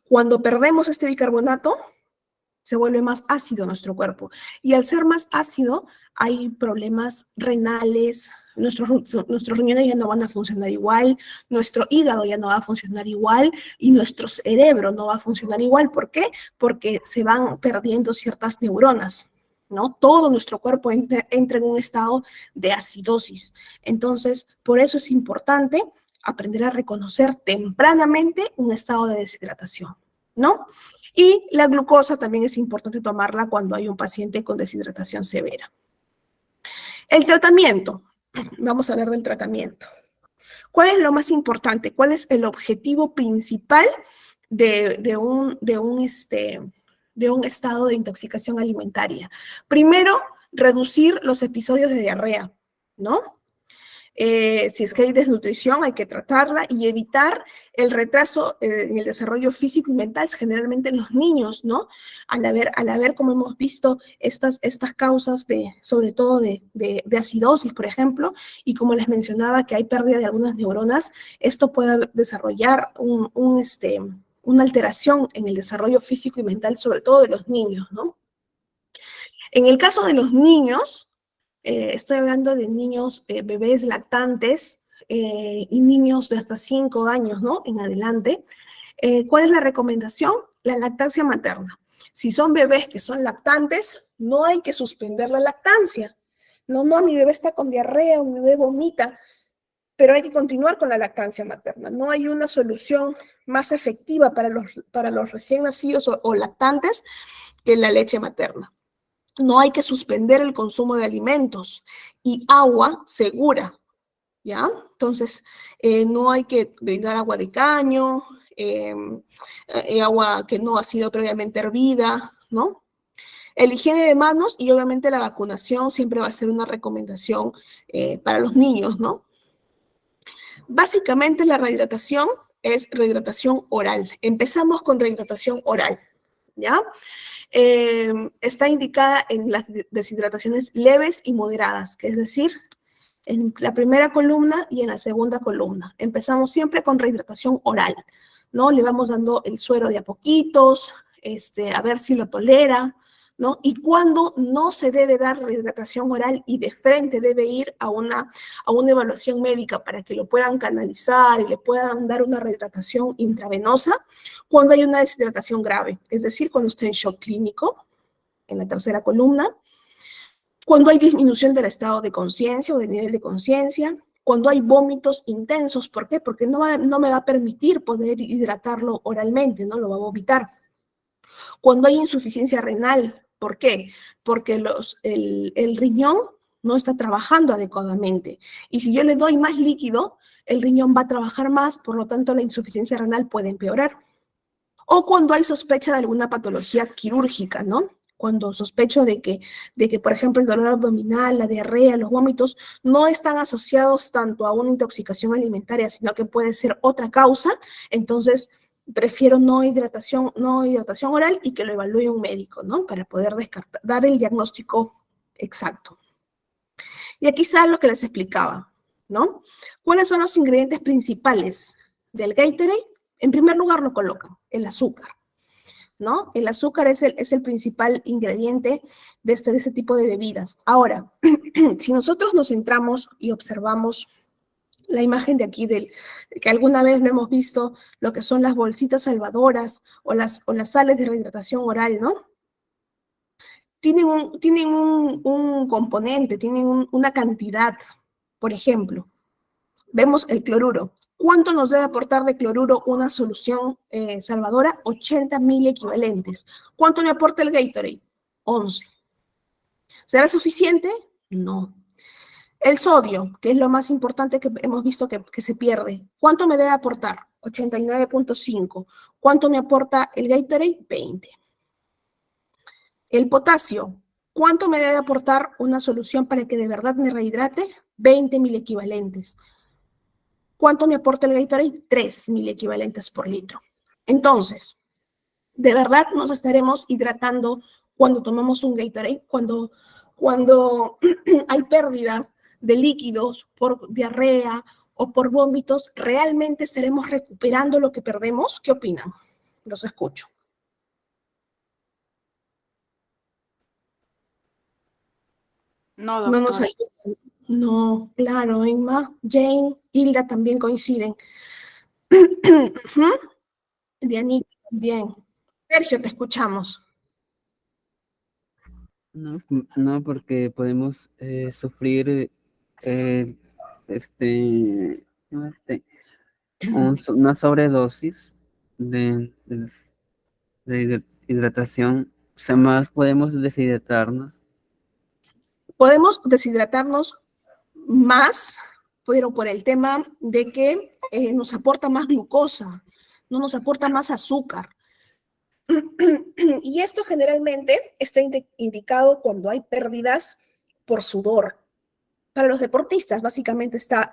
cuando perdemos este bicarbonato, se vuelve más ácido nuestro cuerpo. Y al ser más ácido, hay problemas renales, nuestros riñones ya no van a funcionar igual, nuestro hígado ya no va a funcionar igual y nuestro cerebro no va a funcionar igual. ¿Por qué? Porque se van perdiendo ciertas neuronas, ¿no? Todo nuestro cuerpo entra en un estado de acidosis. Entonces, por eso es importante aprender a reconocer tempranamente un estado de deshidratación, ¿no? Y la glucosa también es importante tomarla cuando hay un paciente con deshidratación severa. El tratamiento. Vamos a hablar del tratamiento. ¿Cuál es lo más importante? ¿Cuál es el objetivo principal de un estado de intoxicación alimentaria? Primero, reducir los episodios de diarrea, ¿no? Si es que hay desnutrición, hay que tratarla y evitar el retraso en el desarrollo físico y mental, generalmente en los niños, ¿no? Al haber, como hemos visto, estas causas sobre todo de acidosis, por ejemplo, y como les mencionaba que hay pérdida de algunas neuronas, esto puede desarrollar una alteración en el desarrollo físico y mental, sobre todo de los niños, ¿no? En el caso de los niños, estoy hablando de niños, bebés lactantes y niños de hasta 5 años, ¿no? En adelante. ¿Cuál es la recomendación? La lactancia materna. Si son bebés que son lactantes, no hay que suspender la lactancia. No, mi bebé está con diarrea, mi bebé vomita, pero hay que continuar con la lactancia materna. No hay una solución más efectiva para los recién nacidos o lactantes que la leche materna. No hay que suspender el consumo de alimentos y agua segura, ¿ya? Entonces, no hay que brindar agua de caño, agua que no ha sido previamente hervida, ¿no? El higiene de manos y obviamente la vacunación siempre va a ser una recomendación para los niños, ¿no? Básicamente la rehidratación es rehidratación oral. Empezamos con rehidratación oral, ¿ya? Está indicada en las deshidrataciones leves y moderadas, que es decir, en la primera columna y en la segunda columna. Empezamos siempre con rehidratación oral, ¿no? Le vamos dando el suero de a poquitos, a ver si lo tolera, ¿no? Y cuándo no se debe dar rehidratación oral y de frente debe ir a una evaluación médica para que lo puedan canalizar y le puedan dar una rehidratación intravenosa, cuando hay una deshidratación grave, es decir, cuando está en shock clínico, en la tercera columna, cuando hay disminución del estado de conciencia o del nivel de conciencia, cuando hay vómitos intensos. ¿Por qué? Porque no me va a permitir poder hidratarlo oralmente, ¿no? Lo va a vomitar. Cuando hay insuficiencia renal, ¿por qué? Porque el riñón no está trabajando adecuadamente. Y si yo le doy más líquido, el riñón va a trabajar más, por lo tanto la insuficiencia renal puede empeorar. O cuando hay sospecha de alguna patología quirúrgica, ¿no? Cuando sospecho de que, por ejemplo, el dolor abdominal, la diarrea, los vómitos, no están asociados tanto a una intoxicación alimentaria, sino que puede ser otra causa, entonces prefiero no hidratación oral y que lo evalúe un médico, ¿no? Para poder dar el diagnóstico exacto. Y aquí está lo que les explicaba, ¿no? ¿Cuáles son los ingredientes principales del Gatorade? En primer lugar lo colocan, el azúcar, ¿no? El azúcar es el principal ingrediente de este tipo de bebidas. Ahora, si nosotros nos centramos y observamos la imagen de aquí, que alguna vez lo hemos visto, lo que son las bolsitas salvadoras o las sales de rehidratación oral, ¿no? Tienen un componente, tienen una cantidad. Por ejemplo, vemos el cloruro. ¿Cuánto nos debe aportar de cloruro una solución salvadora? 80 miliequivalentes. ¿Cuánto me aporta el Gatorade? 11. ¿Será suficiente? No. El sodio, que es lo más importante que hemos visto que se pierde. ¿Cuánto me debe aportar? 89.5. ¿Cuánto me aporta el Gatorade? 20. El potasio, ¿cuánto me debe aportar una solución para que de verdad me rehidrate? 20 miliequivalentes. ¿Cuánto me aporta el Gatorade? 3 miliequivalentes por litro. Entonces, ¿de verdad nos estaremos hidratando cuando tomamos un Gatorade? Cuando hay pérdidas de líquidos por diarrea o por vómitos, ¿realmente estaremos recuperando lo que perdemos? ¿Qué opinan? Los escucho. No, No nos doctora. ayudan. No, claro, Emma, Jane, Hilda también coinciden. Ujú. Dianita también. Sergio, te escuchamos. No, porque podemos sufrir eh, no, una sobredosis de hidratación. O sea, más podemos deshidratarnos. Podemos deshidratarnos más, pero por el tema de que nos aporta más glucosa, no nos aporta más azúcar. Y esto generalmente está indicado cuando hay pérdidas por sudor. Para los deportistas, básicamente está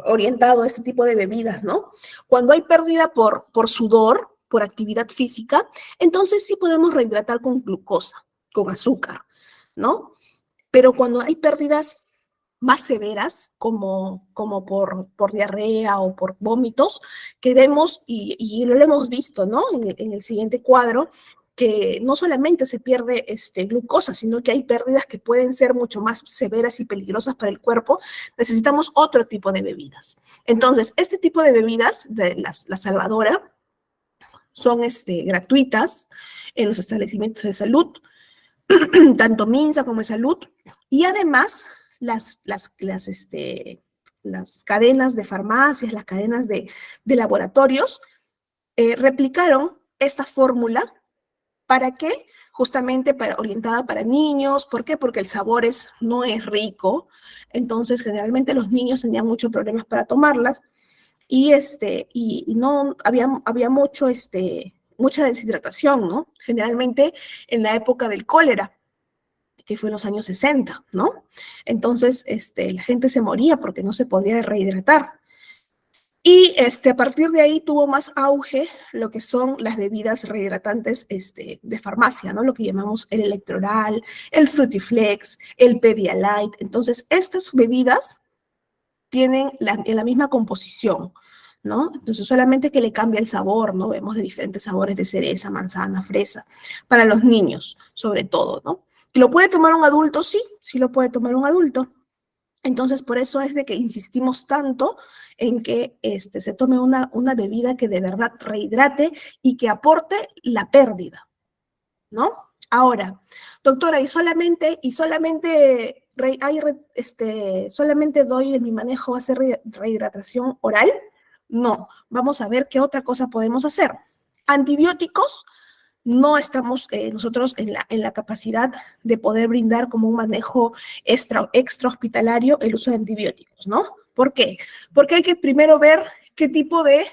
orientado a este tipo de bebidas, ¿no? Cuando hay pérdida por sudor, por actividad física, entonces sí podemos rehidratar con glucosa, con azúcar, ¿no? Pero cuando hay pérdidas más severas, como por diarrea o por vómitos, que vemos, y lo hemos visto, ¿no? En el siguiente cuadro, que no solamente se pierde glucosa, sino que hay pérdidas que pueden ser mucho más severas y peligrosas para el cuerpo, necesitamos otro tipo de bebidas. Entonces, este tipo de bebidas, de la salvadora, son gratuitas en los establecimientos de salud, tanto Minsa como de salud, y además las cadenas de farmacias, las cadenas de laboratorios, replicaron esta fórmula. ¿Para qué? Justamente orientada para niños. ¿Por qué? Porque el sabor no es rico, entonces generalmente los niños tenían muchos problemas para tomarlas, y no había mucha deshidratación, ¿no? Generalmente en la época del cólera, que fue en los años 60, ¿no? Entonces, la gente se moría porque no se podía rehidratar. Y a partir de ahí tuvo más auge lo que son las bebidas rehidratantes de farmacia, ¿no? Lo que llamamos el Electroral, el Frutiflex, el Pedialyte. Entonces, estas bebidas tienen la misma composición, ¿no? Entonces solamente que le cambia el sabor, ¿no? Vemos de diferentes sabores de cereza, manzana, fresa, para los niños, sobre todo, ¿no? ¿Lo puede tomar un adulto? Sí, sí lo puede tomar un adulto. Entonces, por eso es de que insistimos tanto en que se tome una bebida que de verdad rehidrate y que aporte la pérdida, ¿no? Ahora, doctora, solamente doy en mi manejo hacer rehidratación oral. No, vamos a ver qué otra cosa podemos hacer. Antibióticos, no estamos nosotros en la capacidad de poder brindar como un manejo extra hospitalario el uso de antibióticos, ¿no? ¿Por qué? Porque hay que primero ver qué tipo de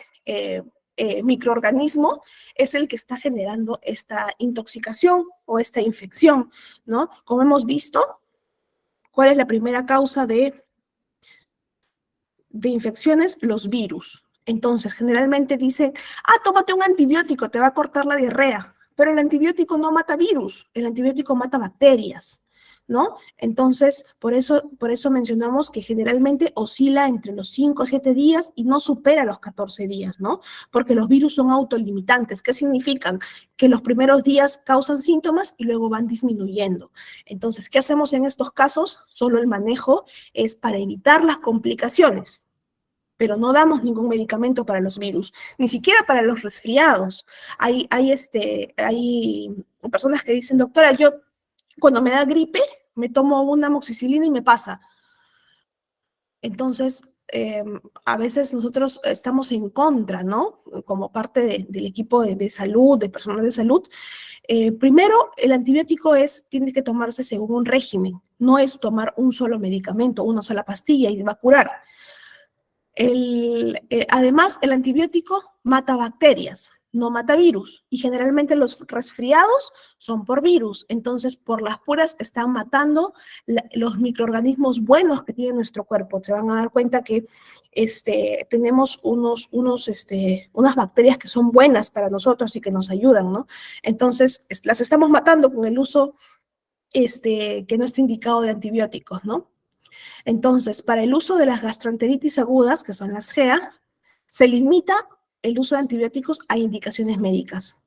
microorganismo es el que está generando esta intoxicación o esta infección, ¿no? Como hemos visto, ¿cuál es la primera causa de infecciones? Los virus. Entonces, generalmente dicen, tómate un antibiótico, te va a cortar la diarrea. Pero el antibiótico no mata virus, el antibiótico mata bacterias, ¿no? Entonces, por eso mencionamos que generalmente oscila entre los 5 o 7 días y no supera los 14 días, ¿no? Porque los virus son autolimitantes. ¿Qué significan? Que los primeros días causan síntomas y luego van disminuyendo. Entonces, ¿qué hacemos en estos casos? Solo el manejo es para evitar las complicaciones, pero no damos ningún medicamento para los virus, ni siquiera para los resfriados. Hay personas que dicen, doctora, yo cuando me da gripe me tomo una amoxicilina y me pasa. Entonces, a veces nosotros estamos en contra, ¿no? Como parte del equipo de salud, de personal de salud. Primero, el antibiótico tiene que tomarse según un régimen, no es tomar un solo medicamento, una sola pastilla y se va a curar. Además, el antibiótico mata bacterias, no mata virus. Y generalmente los resfriados son por virus. Entonces, por las puras están matando los microorganismos buenos que tiene nuestro cuerpo. Se van a dar cuenta que tenemos unas bacterias que son buenas para nosotros y que nos ayudan, ¿no? Entonces, las estamos matando con el uso que no está indicado de antibióticos, ¿no? Entonces, para el uso de las gastroenteritis agudas, que son las GEA, se limita el uso de antibióticos a indicaciones médicas.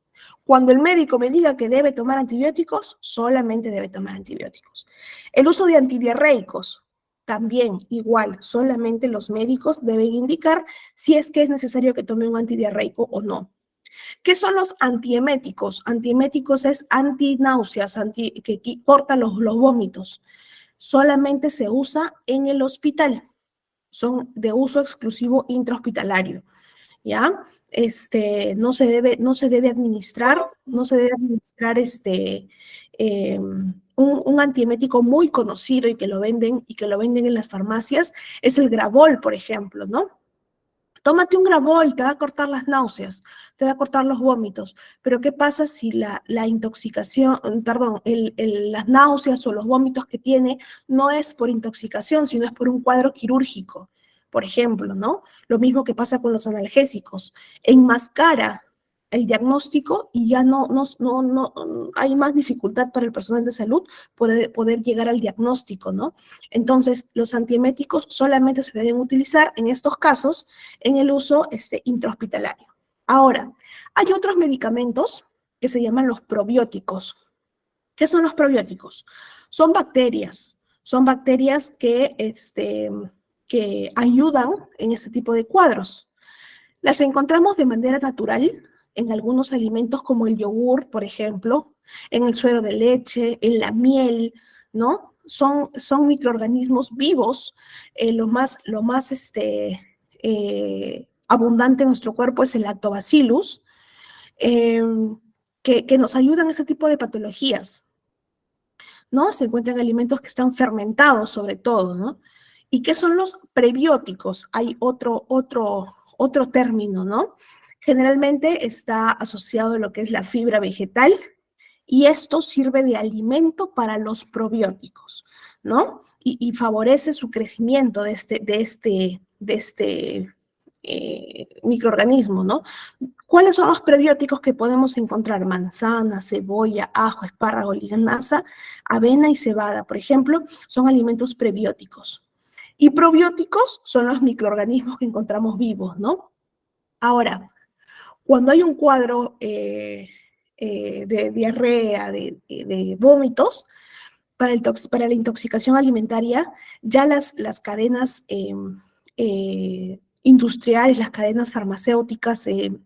Cuando el médico me diga que debe tomar antibióticos, solamente debe tomar antibióticos. El uso de antidiarreicos, también igual, solamente los médicos deben indicar si es que es necesario que tome un antidiarreico o no. ¿Qué son los antieméticos? Antieméticos es antináuseas, que cortan los vómitos. Solamente se usa en el hospital, son de uso exclusivo intrahospitalario, ¿ya? No se debe administrar un antiemético muy conocido y que lo venden en las farmacias, es el Gravol, por ejemplo, ¿no? Tómate un Gravol, te va a cortar las náuseas, te va a cortar los vómitos, pero ¿qué pasa si la intoxicación, las náuseas o los vómitos que tiene no es por intoxicación, sino es por un cuadro quirúrgico, por ejemplo, ¿no? Lo mismo que pasa con los analgésicos. Enmascara el diagnóstico y ya no hay más dificultad para el personal de salud poder llegar al diagnóstico, ¿no? Entonces, los antieméticos solamente se deben utilizar en estos casos en el uso intrahospitalario. Ahora, hay otros medicamentos que se llaman los probióticos. ¿Qué son los probióticos? Son bacterias que ayudan en este tipo de cuadros. Las encontramos de manera natural en algunos alimentos como el yogur, por ejemplo, en el suero de leche, en la miel, ¿no? Son microorganismos vivos. Lo más abundante en nuestro cuerpo es el lactobacillus, que nos ayudan a ese tipo de patologías, ¿no? Se encuentran alimentos que están fermentados, sobre todo, ¿no? ¿Y qué son los prebióticos? Hay otro término, ¿no? Generalmente está asociado a lo que es la fibra vegetal y esto sirve de alimento para los probióticos, ¿no? Y favorece su crecimiento de este microorganismo, ¿no? ¿Cuáles son los prebióticos que podemos encontrar? Manzana, cebolla, ajo, espárrago, linaza, avena y cebada, por ejemplo, son alimentos prebióticos. Y probióticos son los microorganismos que encontramos vivos, ¿no? Ahora, cuando hay un cuadro de diarrea, de vómitos, para la intoxicación alimentaria, ya las cadenas industriales, las cadenas farmacéuticas de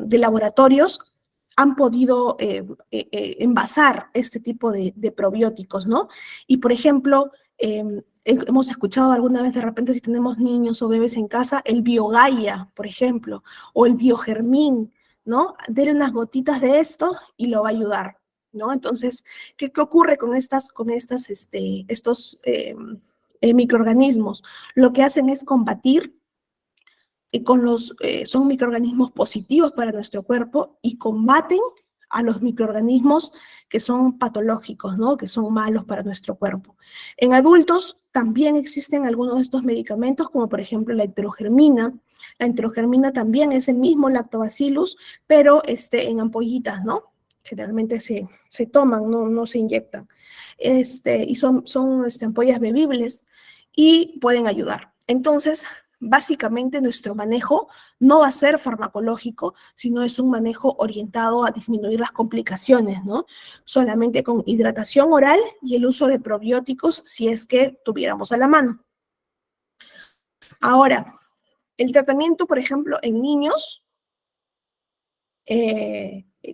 laboratorios han podido envasar este tipo de probióticos, ¿no? Y, por ejemplo, hemos escuchado alguna vez de repente si tenemos niños o bebés en casa, el Biogaia, por ejemplo, o el Biogermín, ¿no? Dele unas gotitas de esto y lo va a ayudar, ¿no? Entonces, ¿qué ocurre con estos microorganismos? Lo que hacen es combatir son microorganismos positivos para nuestro cuerpo y combaten a los microorganismos que son patológicos, ¿no? Que son malos para nuestro cuerpo. En adultos también existen algunos de estos medicamentos, como por ejemplo la enterogermina. La enterogermina también es el mismo lactobacillus, pero en ampollitas, ¿no? Generalmente se toman, no se inyectan. Y son ampollas bebibles y pueden ayudar. Entonces, básicamente nuestro manejo no va a ser farmacológico, sino es un manejo orientado a disminuir las complicaciones, ¿no? Solamente con hidratación oral y el uso de probióticos si es que tuviéramos a la mano. Ahora, el tratamiento, por ejemplo, en niños,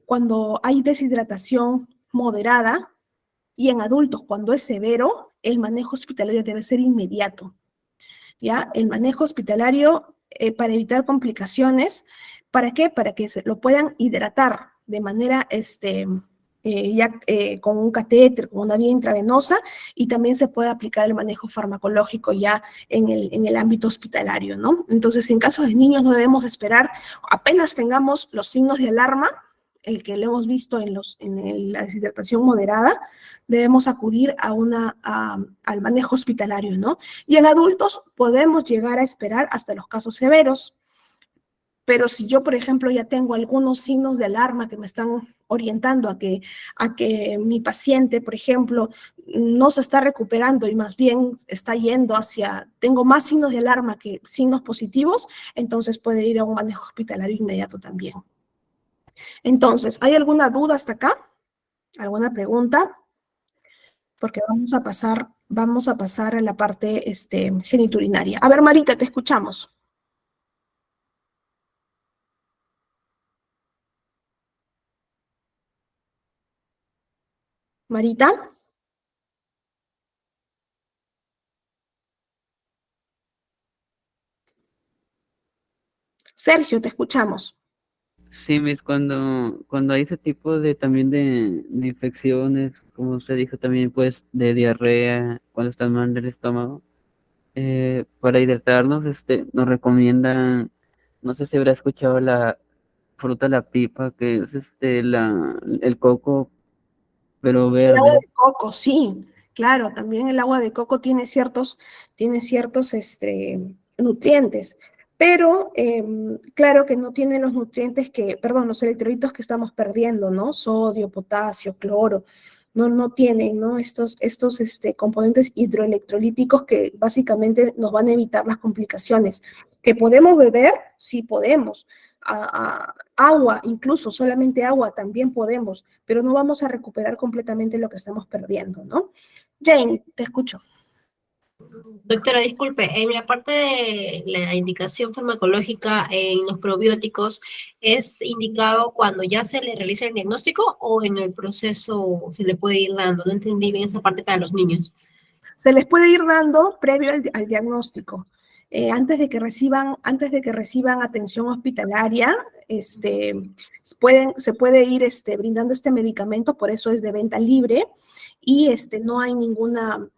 cuando hay deshidratación moderada y en adultos cuando es severo, el manejo hospitalario debe ser inmediato. ¿Ya? El manejo hospitalario para evitar complicaciones, ¿para qué? Para que lo puedan hidratar de manera, con un catéter, con una vía intravenosa, y también se puede aplicar el manejo farmacológico ya en el ámbito hospitalario, ¿no? Entonces, en caso de niños no debemos esperar, apenas tengamos los signos de alarma, el que lo hemos visto en la deshidratación moderada, debemos acudir al manejo hospitalario, ¿no? Y en adultos podemos llegar a esperar hasta los casos severos, pero si yo, por ejemplo, ya tengo algunos signos de alarma que me están orientando a que mi paciente, por ejemplo, no se está recuperando y más bien está yendo tengo más signos de alarma que signos positivos, entonces puede ir a un manejo hospitalario inmediato también. Entonces, ¿hay alguna duda hasta acá? ¿Alguna pregunta? Porque vamos a pasar a la parte geniturinaria. A ver, Marita, te escuchamos. Marita. Sergio, te escuchamos. Sí, Miss, cuando hay ese tipo de también de infecciones, como usted dijo también, pues de diarrea, cuando está mal del estómago, para hidratarnos, nos recomiendan, no sé si habrá escuchado la fruta la pipa, que es el coco, pero El agua verde. de coco, sí, claro, también el agua de coco tiene ciertos nutrientes, pero claro que no tiene los nutrientes los electrolitos que estamos perdiendo, ¿no? Sodio, potasio, cloro, no tienen, ¿no? Estos componentes hidroelectrolíticos que básicamente nos van a evitar las complicaciones. ¿Que podemos beber? Sí podemos. Agua, incluso solamente agua también podemos, pero no vamos a recuperar completamente lo que estamos perdiendo, ¿no? Jane, te escucho. Doctora, disculpe, en la parte de la indicación farmacológica en los probióticos, ¿es indicado cuando ya se le realiza el diagnóstico o en el proceso se le puede ir dando? No entendí bien esa parte para los niños. Se les puede ir dando previo al diagnóstico. Antes de que reciban atención hospitalaria, se puede ir brindando este medicamento, por eso es de venta libre, y no hay ninguna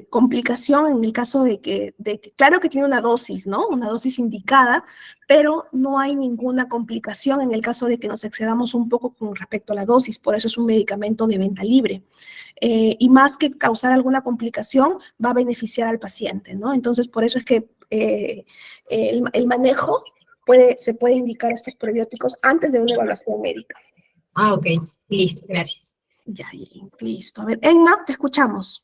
complicación en el caso de que, claro que tiene una dosis, ¿no? Una dosis indicada, pero no hay ninguna complicación en el caso de que nos excedamos un poco con respecto a la dosis, por eso es un medicamento de venta libre. Y más que causar alguna complicación, va a beneficiar al paciente, ¿no? Entonces, por eso es que el manejo se puede indicar estos probióticos antes de una evaluación médica. Ah, ok, listo, gracias. Ya, listo. A ver, Emma, te escuchamos.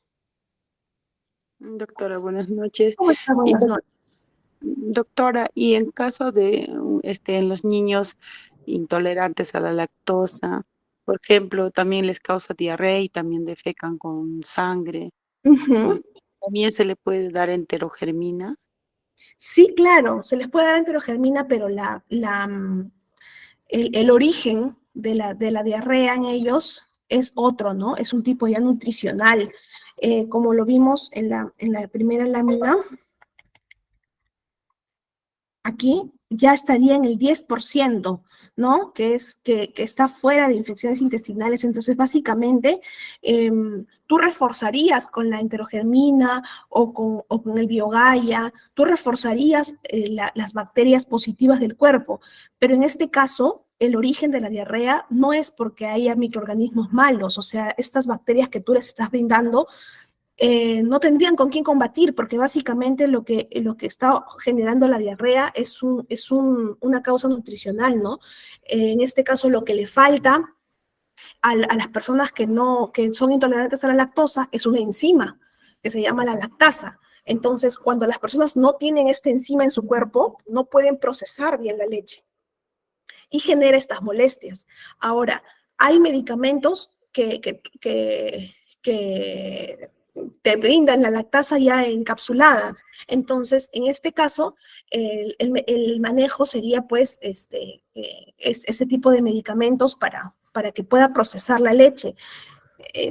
Doctora, buenas noches. ¿Cómo estás? Buenas noches. Doctora, y en caso de en los niños intolerantes a la lactosa, por ejemplo, también les causa diarrea y también defecan con sangre, Ujú. también se le puede dar enterogermina. Sí, claro, se les puede dar enterogermina, pero el origen de la diarrea en ellos es otro, ¿no? Es un tipo ya nutricional. Como lo vimos en la primera lámina, aquí ya estaría en el 10%, ¿no? Que está fuera de infecciones intestinales. Entonces, básicamente, tú reforzarías con la enterogermina o con el biogaya, tú reforzarías las bacterias positivas del cuerpo, pero en este caso, el origen de la diarrea no es porque haya microorganismos malos, o sea, estas bacterias que tú les estás brindando no tendrían con quién combatir, porque básicamente lo que está generando la diarrea una causa nutricional, ¿no? En este caso, lo que le falta a las personas que son intolerantes a la lactosa es una enzima que se llama la lactasa. Entonces, cuando las personas no tienen esta enzima en su cuerpo, no pueden procesar bien la leche y genera estas molestias. Ahora, hay medicamentos que te brindan la lactasa ya encapsulada. Entonces, en este caso, el manejo sería pues ese tipo de medicamentos para que pueda procesar la leche.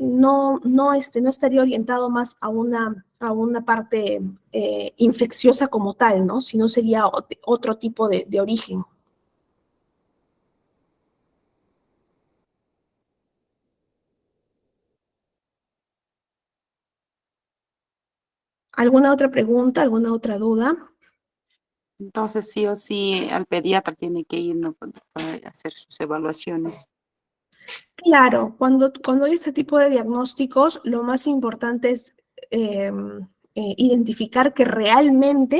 No estaría orientado más a una parte infecciosa como tal, ¿no? Sino sería otro tipo de origen. ¿Alguna otra pregunta, alguna otra duda? Entonces, sí o sí, al pediatra tiene que ir, ¿no? Para hacer sus evaluaciones. Claro, cuando hay este tipo de diagnósticos, lo más importante es identificar que realmente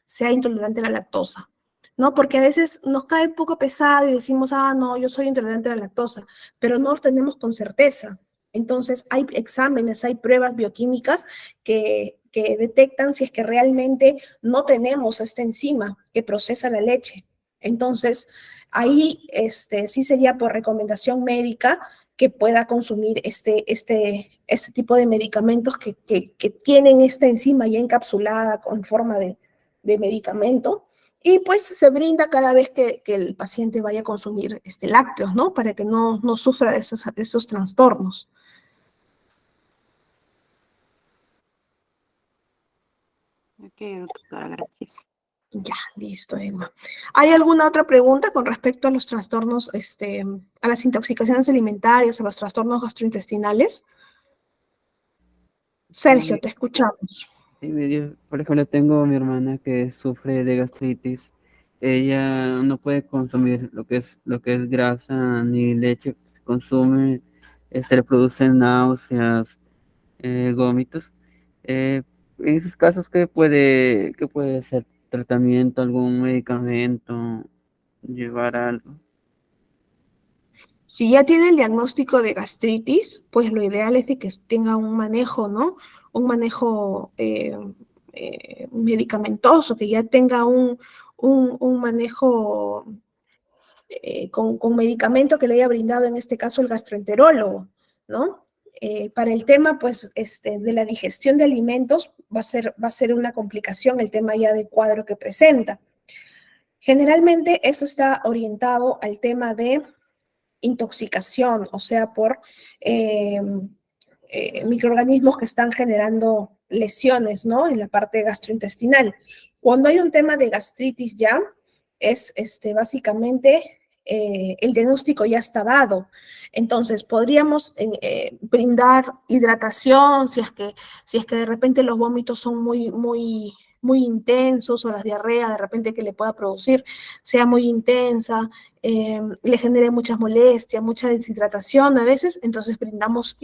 sea intolerante a la lactosa, ¿no? Porque a veces nos cae un poco pesado y decimos, ah, no, yo soy intolerante a la lactosa, pero no lo tenemos con certeza. Entonces, hay exámenes, hay pruebas bioquímicas que detectan si es que realmente no tenemos esta enzima que procesa la leche. Entonces, ahí sí sería por recomendación médica que pueda consumir este tipo de medicamentos que tienen esta enzima ya encapsulada en forma de medicamento. Y pues se brinda cada vez que el paciente vaya a consumir lácteos, ¿no? Para que no sufra de esos trastornos. Ok, doctora, gracias. Ya, listo, Emma. ¿Hay alguna otra pregunta con respecto a los trastornos, a las intoxicaciones alimentarias, a los trastornos gastrointestinales? Sergio, Sí, te escuchamos. sí, por ejemplo, tengo a mi hermana que sufre de gastritis. Ella no puede consumir lo que es grasa ni leche. Consume, se le producen náuseas, vómitos. En esos casos, qué puede ser? ¿Tratamiento, algún medicamento, llevar algo? Si ya tiene el diagnóstico de gastritis, pues lo ideal es de que tenga un manejo, ¿no? Un manejo medicamentoso, que ya tenga un manejo con medicamento que le haya brindado en este caso el gastroenterólogo, ¿no? Para el tema, pues, de la digestión de alimentos va a ser una complicación el tema ya de cuadro que presenta. Generalmente eso está orientado al tema de intoxicación, o sea, por eh, microorganismos que están generando lesiones, ¿no? En la parte gastrointestinal. Cuando hay un tema de gastritis ya, es básicamente el diagnóstico ya está dado. Entonces, podríamos brindar hidratación si es que de repente los vómitos son muy intensos o la diarrea de repente que le pueda producir sea muy intensa, le genere muchas molestias, mucha deshidratación a veces, entonces brindamos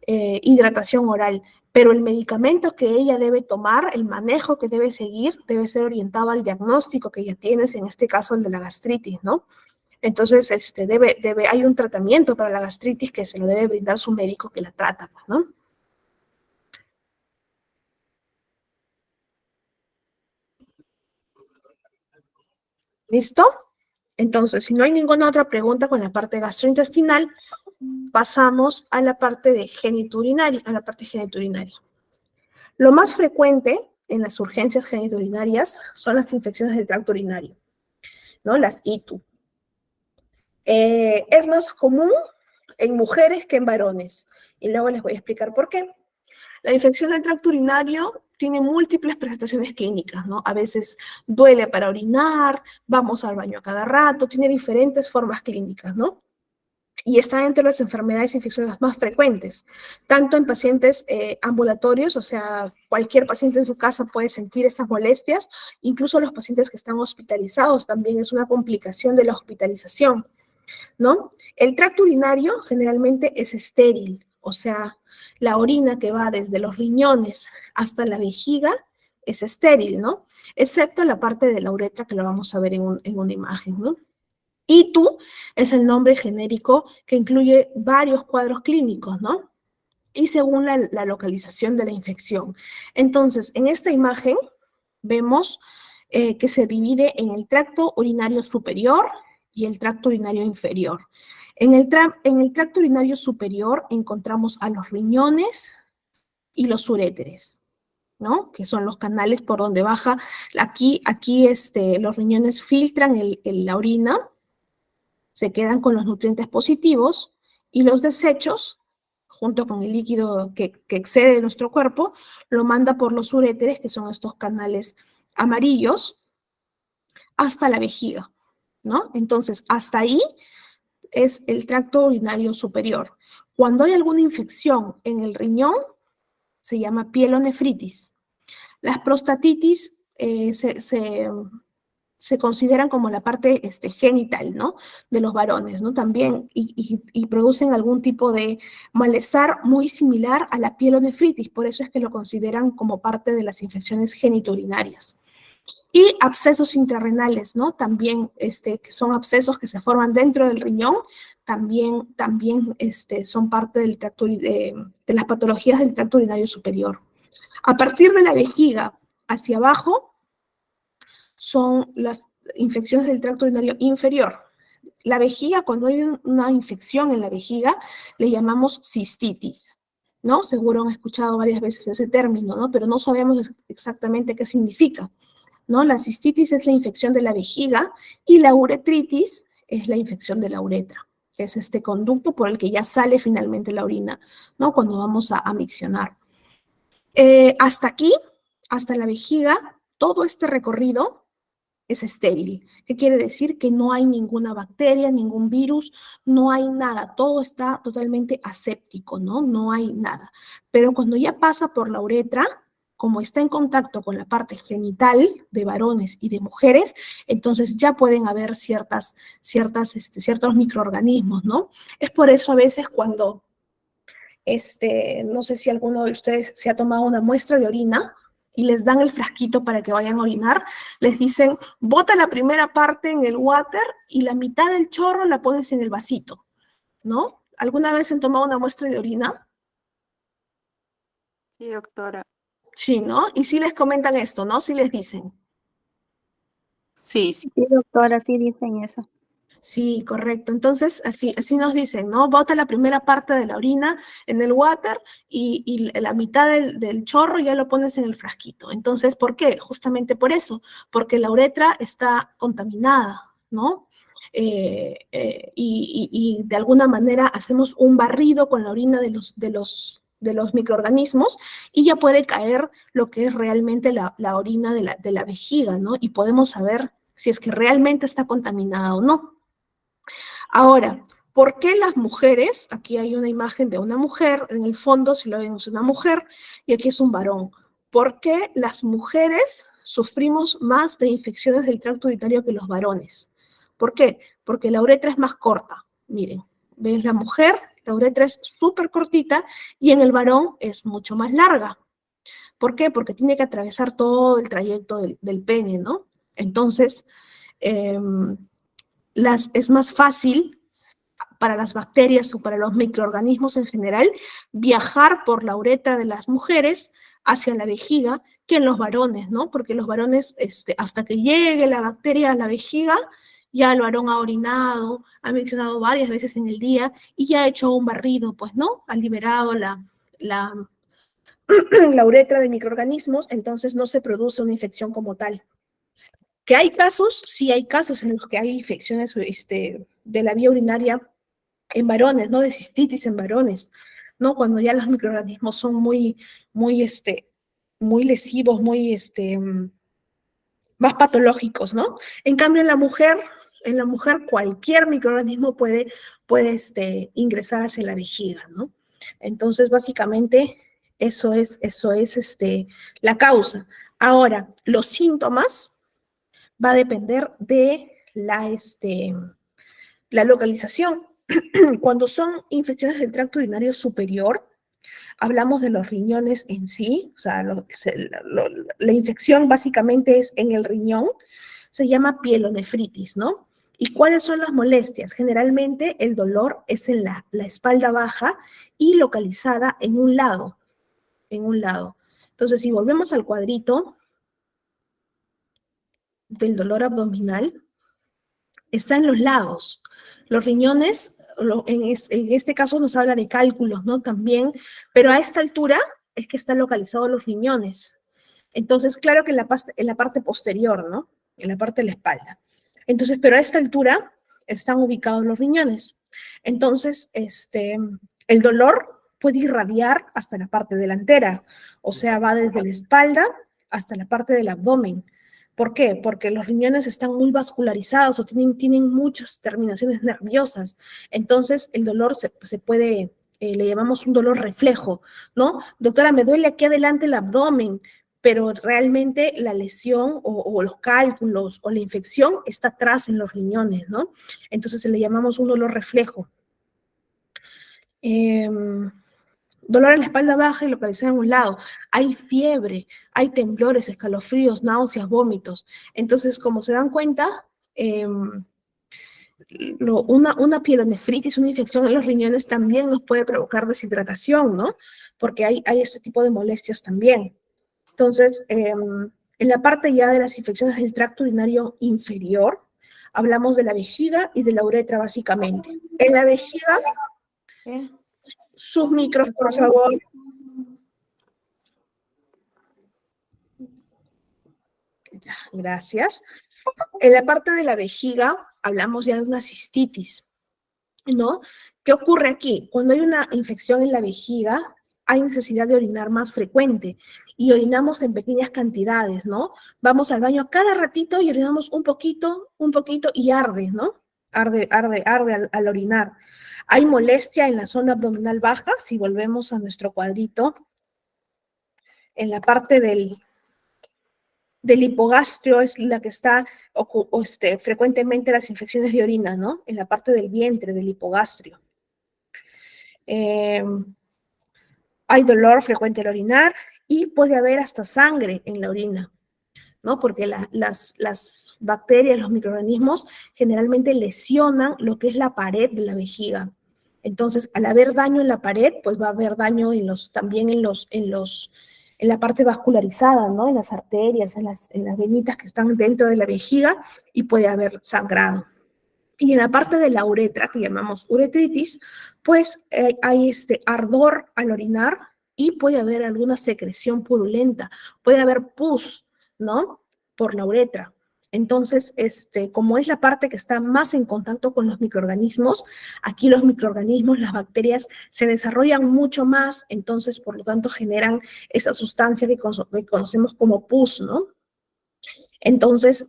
hidratación oral. Pero el medicamento que ella debe tomar, el manejo que debe seguir, debe ser orientado al diagnóstico que ella tienes, en este caso el de la gastritis, ¿no? Entonces, hay un tratamiento para la gastritis que se lo debe brindar su médico que la trata, ¿no? ¿Listo? Entonces, si no hay ninguna otra pregunta con la parte gastrointestinal, pasamos a la parte de genitourinaria, Lo más frecuente en las urgencias genitourinarias son las infecciones del tracto urinario, ¿no? Las ITU. Es más común en mujeres que en varones, y luego les voy a explicar por qué. La infección del tracto urinario tiene múltiples presentaciones clínicas, ¿no? A veces duele para orinar, vamos al baño a cada rato, tiene diferentes formas clínicas, ¿no? Y está entre las enfermedades infecciosas más frecuentes, tanto en pacientes ambulatorios, o sea, cualquier paciente en su casa puede sentir estas molestias, incluso los pacientes que están hospitalizados también es una complicación de la hospitalización, ¿no? El tracto urinario generalmente es estéril, o sea, la orina que va desde los riñones hasta la vejiga es estéril, ¿no? Excepto la parte de la uretra que lo vamos a ver en una imagen, ¿no? ITU es el nombre genérico que incluye varios cuadros clínicos, ¿no? Y según la localización de la infección. Entonces, en esta imagen vemos que se divide en el tracto urinario superior y el tracto urinario inferior. En el tracto urinario superior encontramos a los riñones y los uréteres, ¿no? Que son los canales por donde baja. Aquí los riñones filtran la orina, se quedan con los nutrientes positivos y los desechos, junto con el líquido que excede nuestro cuerpo, lo manda por los uréteres, que son estos canales amarillos, hasta la vejiga, ¿no? Entonces, hasta ahí es el tracto urinario superior. Cuando hay alguna infección en el riñón, se llama pielonefritis. Las prostatitis se consideran como la parte genital, ¿no? De los varones, ¿no? También, y producen algún tipo de malestar muy similar a la pielonefritis, por eso es que lo consideran como parte de las infecciones genitourinarias. Y abscesos intrarrenales, ¿no? También, que son abscesos que se forman dentro del riñón, también son parte del tracto, de las patologías del tracto urinario superior. A partir de la vejiga hacia abajo, son las infecciones del tracto urinario inferior. La vejiga, cuando hay una infección en la vejiga, le llamamos cistitis, ¿no? Seguro han escuchado varias veces ese término, ¿no? Pero no sabemos exactamente qué significa, ¿no? La cistitis es la infección de la vejiga y la uretritis es la infección de la uretra, que es este conducto por el que ya sale finalmente la orina, ¿no? Cuando vamos a miccionar. Hasta aquí, hasta la vejiga, todo este recorrido es estéril. ¿Qué quiere decir? Que no hay ninguna bacteria, ningún virus, no hay nada, todo está totalmente aséptico, ¿no? No hay nada. Pero cuando ya pasa por la uretra, como está en contacto con la parte genital de varones y de mujeres, entonces ya pueden haber ciertos microorganismos, ¿no? Es por eso a veces cuando, no sé si alguno de ustedes se ha tomado una muestra de orina, y les dan el frasquito para que vayan a orinar, les dicen, bota la primera parte en el water y la mitad del chorro la pones en el vasito, ¿no? ¿Alguna vez han tomado una muestra de orina? Sí, doctora. Sí, ¿no? Y sí les comentan esto, ¿no? Sí les dicen. Sí, sí. Sí, doctora, sí dicen eso. Sí, correcto. Entonces, así nos dicen, ¿no? Bota la primera parte de la orina en el water y la mitad del chorro ya lo pones en el frasquito. Entonces, ¿por qué? Justamente por eso, porque la uretra está contaminada, ¿no? Y de alguna manera hacemos un barrido con la orina de los microorganismos y ya puede caer lo que es realmente la orina de la vejiga, ¿no? Y podemos saber si es que realmente está contaminada o no. Ahora, ¿por qué las mujeres? Aquí hay una imagen de una mujer, en el fondo, si lo ven, es una mujer, y aquí es un varón. ¿Por qué las mujeres sufrimos más de infecciones del tracto urinario que los varones? ¿Por qué? Porque la uretra es más corta. Miren, ¿ves la mujer? La uretra es súper cortita y en el varón es mucho más larga. ¿Por qué? Porque tiene que atravesar todo el trayecto del pene, ¿no? Entonces, es más fácil para las bacterias o para los microorganismos en general viajar por la uretra de las mujeres hacia la vejiga que en los varones, ¿no? Porque los varones, hasta que llegue la bacteria a la vejiga, ya el varón ha orinado, ha mencionado varias veces en el día y ya ha hecho un barrido, pues, ¿no? Ha liberado la uretra de microorganismos, entonces no se produce una infección como tal. ¿Que hay casos? Sí hay casos en los que hay infecciones de la vía urinaria en varones, ¿no? De cistitis en varones, ¿no? Cuando ya los microorganismos son muy lesivos, más patológicos, ¿no? En cambio, en la mujer cualquier microorganismo puede ingresar hacia la vejiga, ¿no? Entonces, básicamente, eso es la causa. Ahora, los síntomas va a depender de la localización. Cuando son infecciones del tracto urinario superior, hablamos de los riñones en sí, o sea, la infección básicamente es en el riñón, se llama pielonefritis, ¿no? ¿Y cuáles son las molestias? Generalmente el dolor es en la espalda baja y localizada en un lado, Entonces, si volvemos al cuadrito del dolor abdominal, está en los lados. Los riñones, en este caso nos habla de cálculos, ¿no? También, pero a esta altura es que están localizados los riñones. Entonces, claro que en la parte posterior, ¿no? En la parte de la espalda. Entonces, pero a esta altura están ubicados los riñones. Entonces, el dolor puede irradiar hasta la parte delantera, o sea, va desde la espalda hasta la parte del abdomen. ¿Por qué? Porque los riñones están muy vascularizados o tienen muchas terminaciones nerviosas. Entonces, el dolor se puede, le llamamos un dolor reflejo, ¿no? Doctora, me duele aquí adelante el abdomen, pero realmente la lesión o los cálculos o la infección está atrás en los riñones, ¿no? Entonces, le llamamos un dolor reflejo. Dolor en la espalda baja y localizado en un lado. Hay fiebre, hay temblores, escalofríos, náuseas, vómitos. Entonces, como se dan cuenta, una pielonefritis, una infección en los riñones también nos puede provocar deshidratación, ¿no? Porque hay este tipo de molestias también. Entonces, en la parte ya de las infecciones del tracto urinario inferior, hablamos de la vejiga y de la uretra básicamente. En la vejiga, sus micros, por favor. Gracias. En la parte de la vejiga hablamos ya de una cistitis, ¿no? ¿Qué ocurre aquí? Cuando hay una infección en la vejiga, hay necesidad de orinar más frecuente y orinamos en pequeñas cantidades, ¿no? Vamos al baño cada ratito y orinamos un poquito y arde, ¿no? Arde al orinar. Hay molestia en la zona abdominal baja, si volvemos a nuestro cuadrito, en la parte del hipogastrio es la que está frecuentemente las infecciones de orina, ¿no? En la parte del vientre, del hipogastrio. Hay dolor frecuente al orinar y puede haber hasta sangre en la orina, ¿no? Porque las bacterias, los microorganismos generalmente lesionan lo que es la pared de la vejiga. Entonces, al haber daño en la pared, pues va a haber daño también en la parte vascularizada, ¿no? En las arterias, en las venitas que están dentro de la vejiga y puede haber sangrado. Y en la parte de la uretra, que llamamos uretritis, pues hay ardor al orinar y puede haber alguna secreción purulenta, puede haber pus, ¿no? Por la uretra. Entonces, como es la parte que está más en contacto con los microorganismos, aquí los microorganismos, las bacterias, se desarrollan mucho más, entonces, por lo tanto, generan esa sustancia que conocemos como pus, ¿no? Entonces,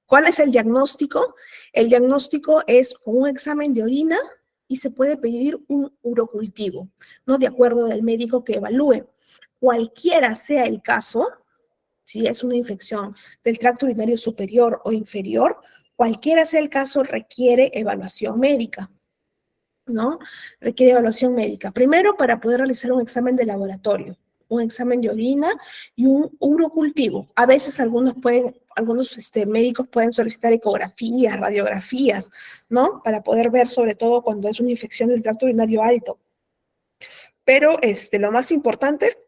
¿cuál es el diagnóstico? El diagnóstico es con un examen de orina y se puede pedir un urocultivo, ¿no? De acuerdo del médico que evalúe. Cualquiera sea el caso, si es una infección del tracto urinario superior o inferior, cualquiera sea el caso, requiere evaluación médica, ¿no? Requiere evaluación médica. Primero, para poder realizar un examen de laboratorio, un examen de orina y un urocultivo. A veces algunos pueden algunos médicos pueden solicitar ecografías, radiografías, ¿no? Para poder ver, sobre todo cuando es una infección del tracto urinario alto. Pero lo más importante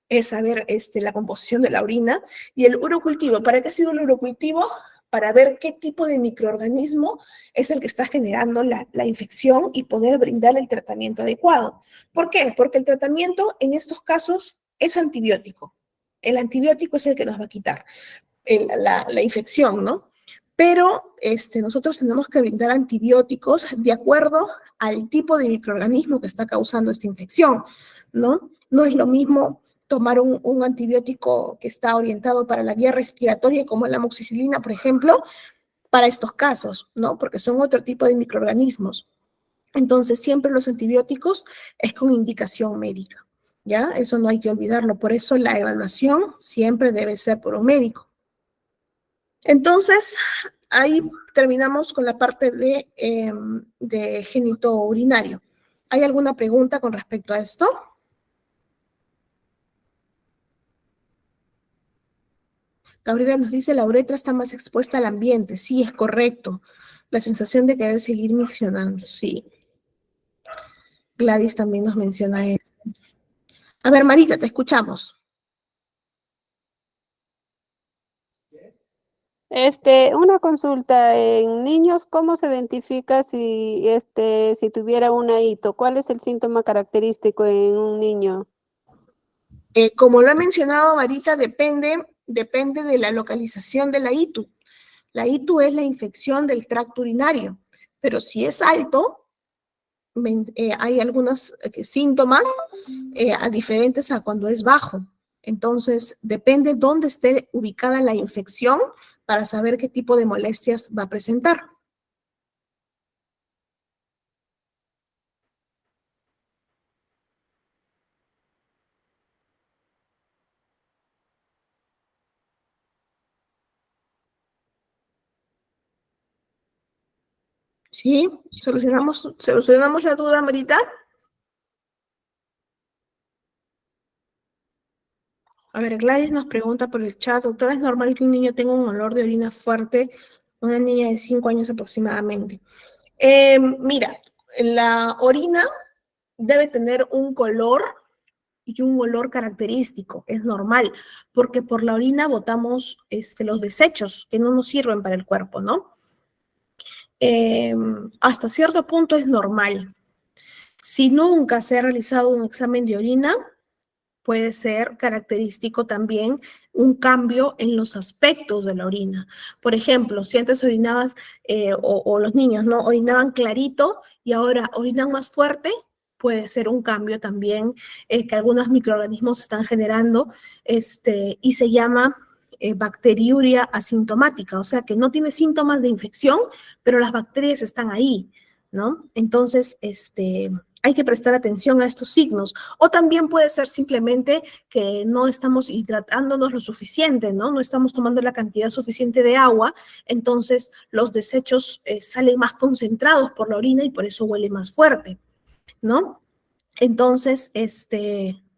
es saber la composición de la orina y el urocultivo. ¿Para qué sirve el urocultivo? Para ver qué tipo de microorganismo es el que está generando la infección y poder brindar el tratamiento adecuado. ¿Por qué? Porque el tratamiento en estos casos es antibiótico. El antibiótico es el que nos va a quitar la infección, ¿no? Pero nosotros tenemos que brindar antibióticos de acuerdo al tipo de microorganismo que está causando esta infección, ¿no? No es lo mismo tomar un antibiótico que está orientado para la vía respiratoria, como la amoxicilina, por ejemplo, para estos casos, ¿no? Porque son otro tipo de microorganismos. Entonces, siempre los antibióticos es con indicación médica, ¿ya? Eso no hay que olvidarlo. Por eso la evaluación siempre debe ser por un médico. Entonces, ahí terminamos con la parte de genitourinario. ¿Hay alguna pregunta con respecto a esto? Gabriela nos dice, la uretra está más expuesta al ambiente. Sí, es correcto. La sensación de querer seguir miccionando, sí. Gladys también nos menciona eso. A ver, Marita, te escuchamos. Una consulta en niños, ¿cómo se identifica si tuviera una hito? ¿Cuál es el síntoma característico en un niño? Como lo he mencionado, Marita, depende de la localización de la ITU. La ITU es la infección del tracto urinario, pero si es alto, hay algunos síntomas diferentes a cuando es bajo. Entonces, depende dónde esté ubicada la infección para saber qué tipo de molestias va a presentar. ¿Sí? ¿Solucionamos la duda, Marita? A ver, Gladys nos pregunta por el chat, doctora, ¿es normal que un niño tenga un olor de orina fuerte? Una niña de 5 años aproximadamente. Mira, la orina debe tener un color y un olor característico, es normal, porque por la orina botamos los desechos que no nos sirven para el cuerpo, ¿no? Hasta cierto punto es normal. Si nunca se ha realizado un examen de orina, puede ser característico también un cambio en los aspectos de la orina. Por ejemplo, si antes orinabas, o los niños, ¿no? Orinaban clarito y ahora orinan más fuerte, puede ser un cambio también que algunos microorganismos están generando, y se llama bacteriuria asintomática, o sea que no tiene síntomas de infección, pero las bacterias están ahí, ¿no? Entonces, hay que prestar atención a estos signos. O también puede ser simplemente que no estamos hidratándonos lo suficiente, ¿no? No estamos tomando la cantidad suficiente de agua, entonces los desechos salen más concentrados por la orina y por eso huele más fuerte, ¿no? Entonces,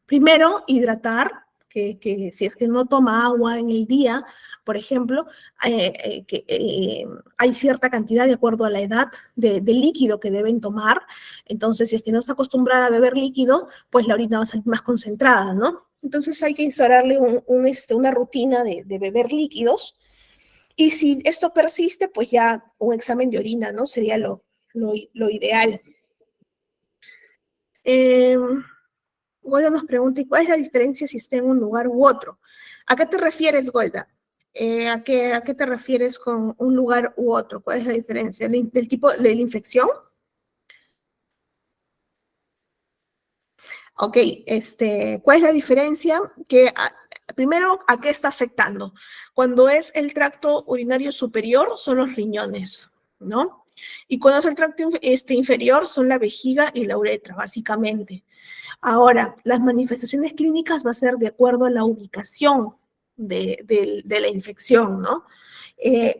primero, hidratar, que si es que no toma agua en el día, por ejemplo, hay cierta cantidad de acuerdo a la edad de líquido que deben tomar. Entonces, si es que no está acostumbrada a beber líquido, pues la orina va a salir más concentrada, ¿no? Entonces hay que instaurarle una rutina de beber líquidos. Y si esto persiste, pues ya un examen de orina, ¿no? Sería lo ideal. Golda nos pregunta, ¿y cuál es la diferencia si está en un lugar u otro? ¿A qué te refieres, Golda? ¿A qué te refieres con un lugar u otro? ¿Cuál es la diferencia? ¿Del tipo de la infección? Ok, ¿cuál es la diferencia? Primero, ¿a qué está afectando? Cuando es el tracto urinario superior, son los riñones, ¿no? Y cuando es el tracto inferior, son la vejiga y la uretra, básicamente. Ahora, las manifestaciones clínicas va a ser de acuerdo a la ubicación de la infección, ¿no?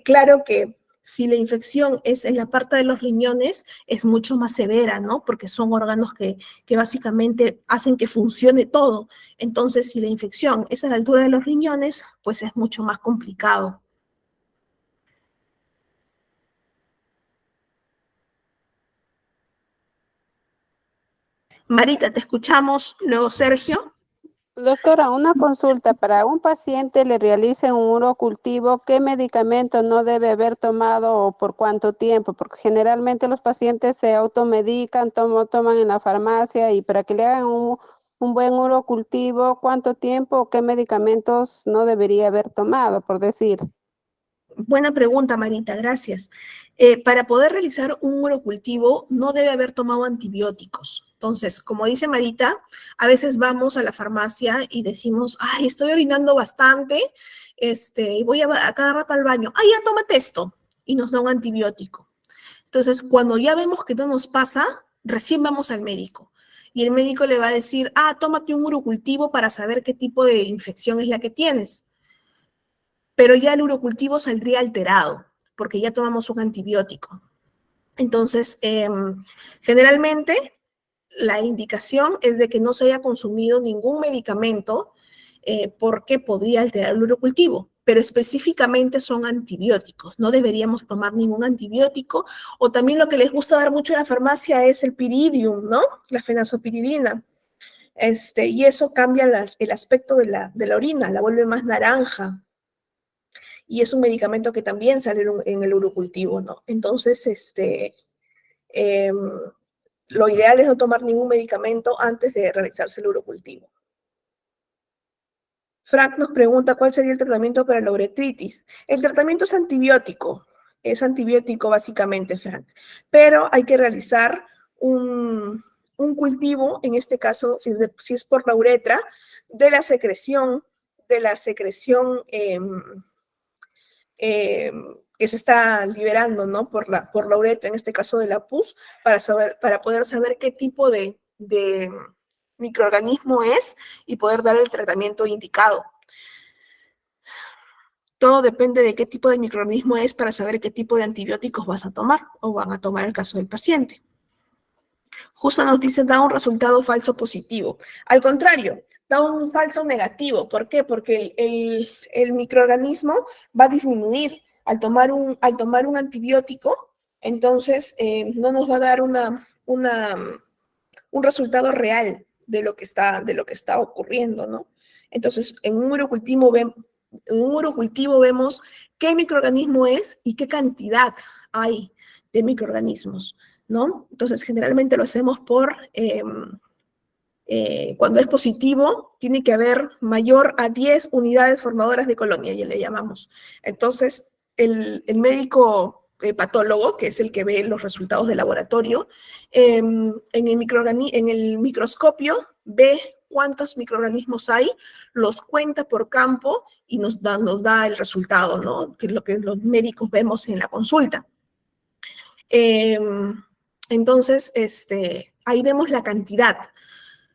Claro que si la infección es en la parte de los riñones, es mucho más severa, ¿no? Porque son órganos que básicamente hacen que funcione todo. Entonces, si la infección es a la altura de los riñones, pues es mucho más complicado, Marita, te escuchamos. Luego Sergio. Doctora, una consulta. Para un paciente le realicen un urocultivo, ¿qué medicamento no debe haber tomado o por cuánto tiempo? Porque generalmente los pacientes se automedican, toman en la farmacia y para que le hagan un buen urocultivo, ¿cuánto tiempo o qué medicamentos no debería haber tomado, por decir? Buena pregunta, Marita, gracias. Para poder realizar un urocultivo no debe haber tomado antibióticos. Entonces, como dice Marita, a veces vamos a la farmacia y decimos, ay, estoy orinando bastante, y voy a cada rato al baño. Ay, ya tómate esto. Y nos da un antibiótico. Entonces, cuando ya vemos que no nos pasa, recién vamos al médico. Y el médico le va a decir, tómate un urocultivo para saber qué tipo de infección es la que tienes. Pero ya el urocultivo saldría alterado, porque ya tomamos un antibiótico. Entonces, generalmente la indicación es de que no se haya consumido ningún medicamento porque podría alterar el urocultivo, pero específicamente son antibióticos. No deberíamos tomar ningún antibiótico, o también lo que les gusta dar mucho en la farmacia es el piridium, ¿no? La fenazopiridina. Y eso cambia el aspecto de la orina, la vuelve más naranja. Y es un medicamento que también sale en el urocultivo, ¿no? Entonces, lo ideal es no tomar ningún medicamento antes de realizarse el urocultivo. Frank nos pregunta cuál sería el tratamiento para la uretritis. El tratamiento es antibiótico básicamente, Frank, pero hay que realizar un cultivo, en este caso, si es por la uretra, de la secreción que se está liberando, ¿no? Por la uretra, en este caso de la pus, para poder saber qué tipo de microorganismo es y poder dar el tratamiento indicado. Todo depende de qué tipo de microorganismo es para saber qué tipo de antibióticos vas a tomar o van a tomar en el caso del paciente. Justo nos dice, da un resultado falso positivo. Al contrario, da un falso negativo. ¿Por qué? Porque el microorganismo va a disminuir al tomar un antibiótico, entonces no nos va a dar un resultado real de lo que está ocurriendo, ¿no? Entonces, en un urocultivo vemos qué microorganismo es y qué cantidad hay de microorganismos, ¿no? Entonces, generalmente lo hacemos cuando es positivo, tiene que haber mayor a 10 unidades formadoras de colonia, ya le llamamos. Entonces, el médico patólogo, que es el que ve los resultados del laboratorio, en el microscopio ve cuántos microorganismos hay, los cuenta por campo y nos da el resultado, ¿no? Que es lo que los médicos vemos en la consulta. Entonces, ahí vemos la cantidad.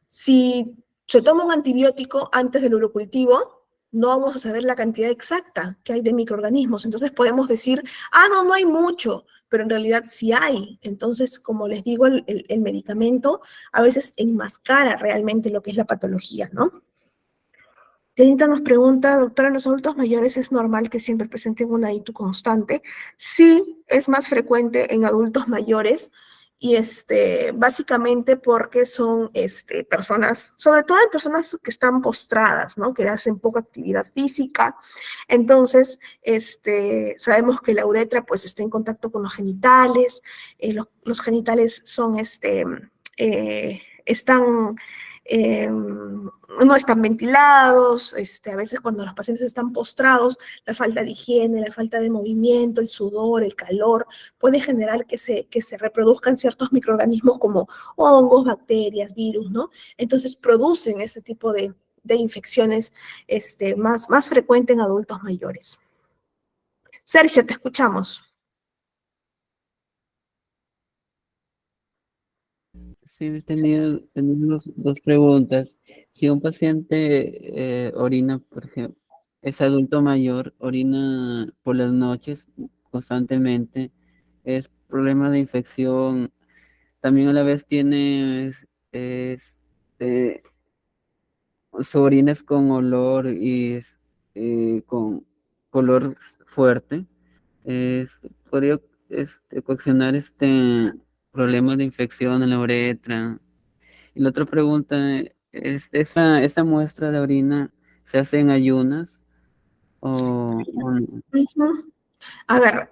Si se toma un antibiótico antes del urocultivo, no vamos a saber la cantidad exacta que hay de microorganismos. Entonces podemos decir, no hay mucho, pero en realidad sí hay. Entonces, como les digo, el medicamento a veces enmascara realmente lo que es la patología, ¿no? Janita nos pregunta, doctora, ¿en los adultos mayores es normal que siempre presenten una ITU constante? Sí, es más frecuente en adultos mayores y básicamente porque son personas, sobre todo en personas que están postradas, ¿no? Que hacen poca actividad física. Entonces, sabemos que la uretra pues está en contacto con los genitales, los genitales son, no están ventilados, a veces cuando los pacientes están postrados, la falta de higiene, la falta de movimiento, el sudor, el calor, puede generar que se reproduzcan ciertos microorganismos como hongos, bacterias, virus, ¿no? Entonces producen ese tipo de infecciones más frecuente en adultos mayores. Sergio, te escuchamos. Sí, tenía dos preguntas. Si un paciente orina, por ejemplo, es adulto mayor, orina por las noches constantemente, es problema de infección, también a la vez tiene este, su orina es con olor y con color fuerte, podría ocasionar problemas de infección en la uretra Y la otra pregunta es, ¿esa muestra de orina se hace en ayunas o no? Ujú. A ver,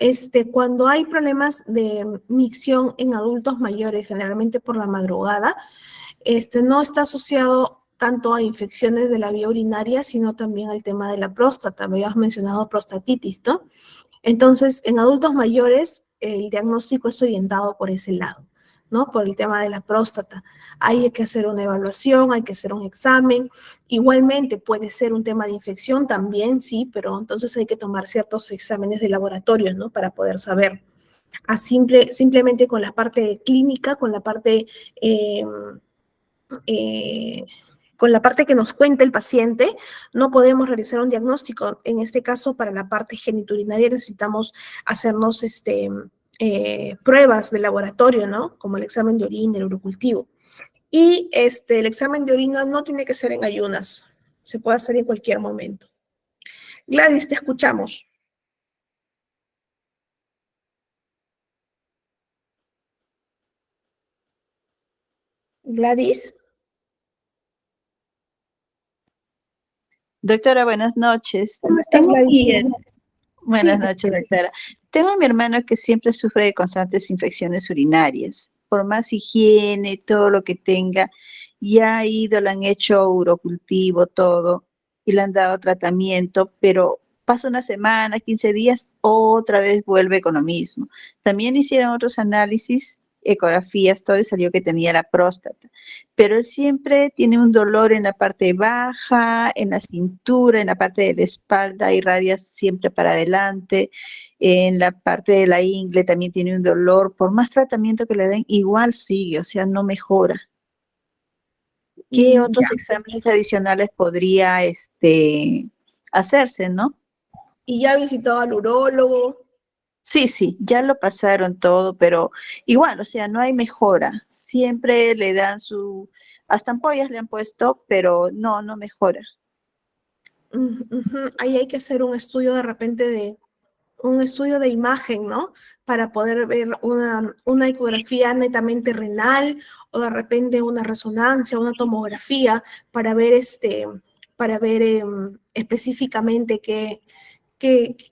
cuando hay problemas de micción en adultos mayores, generalmente por la madrugada, no está asociado tanto a infecciones de la vía urinaria, sino también al tema de la próstata. Me habías mencionado prostatitis, ¿no? Entonces, en adultos mayores, el diagnóstico es orientado por ese lado, ¿no? Por el tema de la próstata. Hay que hacer una evaluación, hay que hacer un examen. Igualmente puede ser un tema de infección también, sí, pero entonces hay que tomar ciertos exámenes de laboratorio, ¿no? Para poder saber. Simplemente con la parte clínica, con la parte eh, eh, con la parte que nos cuenta el paciente, no podemos realizar un diagnóstico. En este caso, para la parte genitourinaria necesitamos hacernos pruebas de laboratorio, ¿no? Como el examen de orina, el urocultivo. Y el examen de orina no tiene que ser en ayunas, se puede hacer en cualquier momento. Gladys, te escuchamos. Gladys. Doctora, buenas noches. ¿Cómo estás, Gladys? Buenas noches, doctora. Tengo a mi hermano que siempre sufre de constantes infecciones urinarias. Por más higiene, todo lo que tenga, ya ha ido, le han hecho urocultivo, todo, y le han dado tratamiento, pero pasa una semana, 15 días, otra vez vuelve con lo mismo. También hicieron otros análisis, ecografías, todo, y salió que tenía la próstata. Pero él siempre tiene un dolor en la parte baja, en la cintura, en la parte de la espalda, irradia siempre para adelante, en la parte de la ingle también tiene un dolor. Por más tratamiento que le den, igual sigue, o sea, no mejora. ¿Qué otros exámenes adicionales podría hacerse, no? ¿Y ya ha visitado al urólogo? Sí, ya lo pasaron todo, pero igual, o sea, no hay mejora. Siempre le dan hasta ampollas le han puesto, pero no mejora. Ahí hay que hacer un estudio de repente un estudio de imagen, ¿no? Para poder ver una ecografía netamente renal o de repente una resonancia, una tomografía para ver específicamente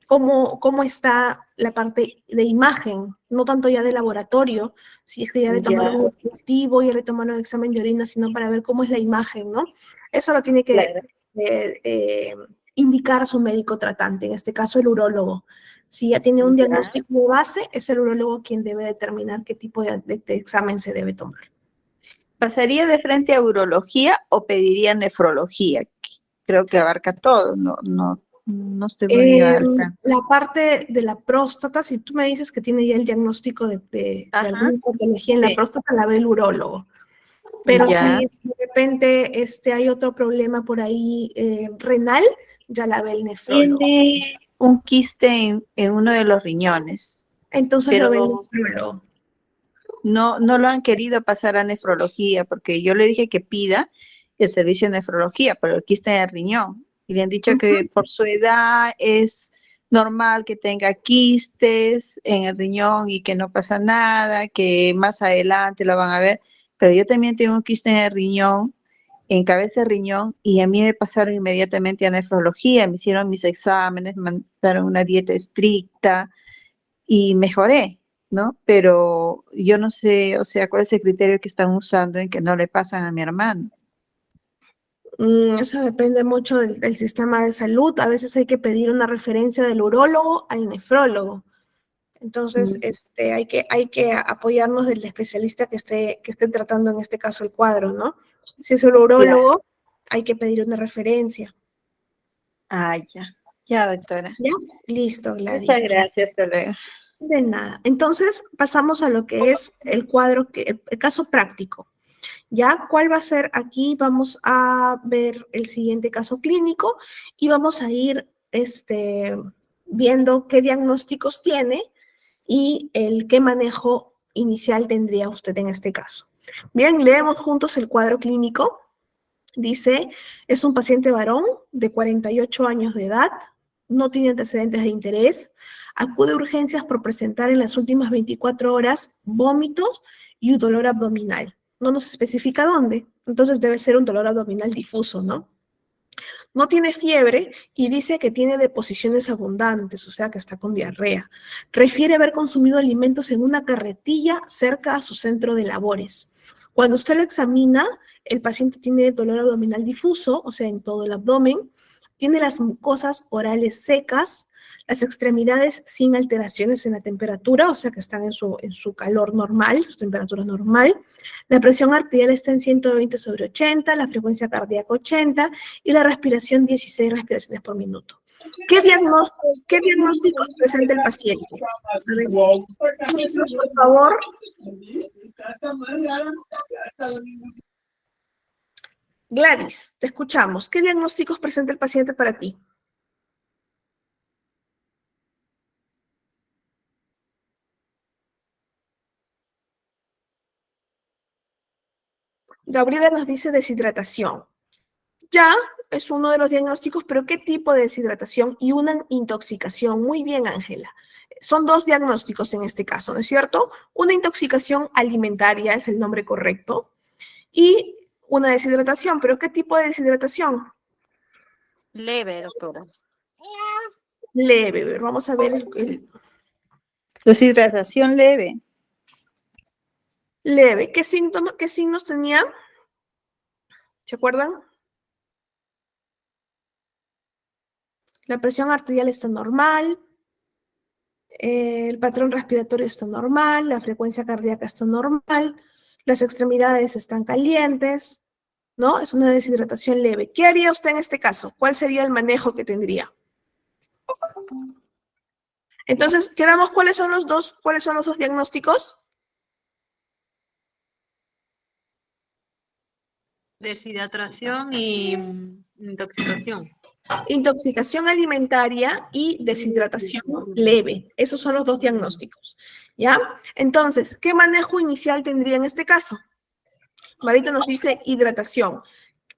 cómo está la parte de imagen, no tanto ya de laboratorio, si es que ya le tomaron un cultivo, ya le tomaron un examen de orina, sino para ver cómo es la imagen, ¿no? Eso lo tiene que indicar su médico tratante, en este caso el urólogo. Si ya tiene un diagnóstico de base, es el urólogo quien debe determinar qué tipo de examen se debe tomar. ¿Pasaría de frente a urología o pediría nefrología? Creo que abarca todo, no estoy muy al tanto. La parte de la próstata, si tú me dices que tiene ya el diagnóstico de alguna patología en la próstata, la ve el urólogo. Pero si de repente hay otro problema por ahí renal, ya la ve el nefrólogo. Tiene un quiste en uno de los riñones. Entonces lo ve el nefrólogo. No lo han querido pasar a nefrología porque yo le dije que pida el servicio de nefrología, pero el quiste en el riñón. Y le han dicho que por su edad es normal que tenga quistes en el riñón y que no pasa nada, que más adelante lo van a ver. Pero yo también tengo un quiste en el riñón, en cabeza de riñón, y a mí me pasaron inmediatamente a nefrología, me hicieron mis exámenes, me mandaron una dieta estricta y mejoré, ¿no? Pero yo no sé, o sea, cuál es el criterio que están usando en que no le pasan a mi hermano. Eso depende mucho del sistema de salud. A veces hay que pedir una referencia del urólogo al nefrólogo. Entonces, hay que apoyarnos del especialista que esté tratando en este caso el cuadro, ¿no? Si es el urólogo, hay que pedir una referencia. Ya, doctora. ¿Ya? Listo, Gladys. Muchas gracias, colega. De nada. Entonces, pasamos a lo que es el cuadro, el caso práctico. ¿Ya? ¿Cuál va a ser aquí? Vamos a ver el siguiente caso clínico y vamos a ir viendo qué diagnósticos tiene y qué manejo inicial tendría usted en este caso. Bien, leemos juntos el cuadro clínico. Dice, es un paciente varón de 48 años de edad, no tiene antecedentes de interés, acude a urgencias por presentar en las últimas 24 horas vómitos y un dolor abdominal. no nos especifica dónde. Entonces debe ser un dolor abdominal difuso, ¿no? No tiene fiebre y dice que tiene deposiciones abundantes, o sea que está con diarrea. Refiere haber consumido alimentos en una carretilla cerca a su centro de labores. Cuando usted lo examina, el paciente tiene dolor abdominal difuso, o sea, en todo el abdomen, tiene las mucosas orales secas, las extremidades sin alteraciones en la temperatura, o sea que están en su calor normal, su temperatura normal. La presión arterial está en 120/80, la frecuencia cardíaca 80 y la respiración 16 respiraciones por minuto. ¿Qué diagnósticos presenta el paciente? A ver, por favor. Gladys, te escuchamos. ¿Qué diagnósticos presenta el paciente para ti? Gabriela nos dice deshidratación. Ya es uno de los diagnósticos, pero ¿qué tipo de deshidratación y una intoxicación? Muy bien, Ángela. Son dos diagnósticos en este caso, ¿no es cierto? Una intoxicación alimentaria es el nombre correcto y una deshidratación, pero ¿qué tipo de deshidratación? Leve, doctora. Leve. Vamos a ver Deshidratación leve. leve. ¿Qué síntomas, qué signos tenía? ¿Se acuerdan? La presión arterial está normal, el patrón respiratorio está normal, la frecuencia cardíaca está normal, las extremidades están calientes, ¿no? Es una deshidratación leve. ¿Qué haría usted en este caso? ¿Cuál sería el manejo que tendría? Entonces, quedamos, ¿cuáles son los dos diagnósticos? Deshidratación y intoxicación. Intoxicación alimentaria y deshidratación leve. Esos son los dos diagnósticos, ¿ya? Entonces, ¿qué manejo inicial tendría en este caso? Marita nos dice hidratación.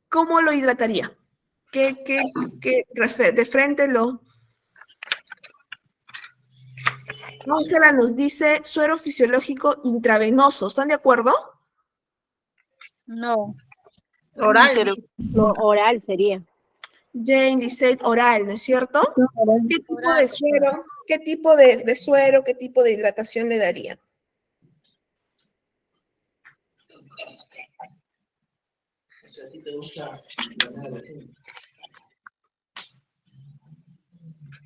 ¿Cómo lo hidrataría? De frente lo... Ángela nos dice suero fisiológico intravenoso. ¿Están de acuerdo? No, Oral. no, oral sería. Jane dice oral, ¿no es cierto? ¿Qué tipo Oral, de suero, qué tipo de suero, qué tipo de hidratación le darían?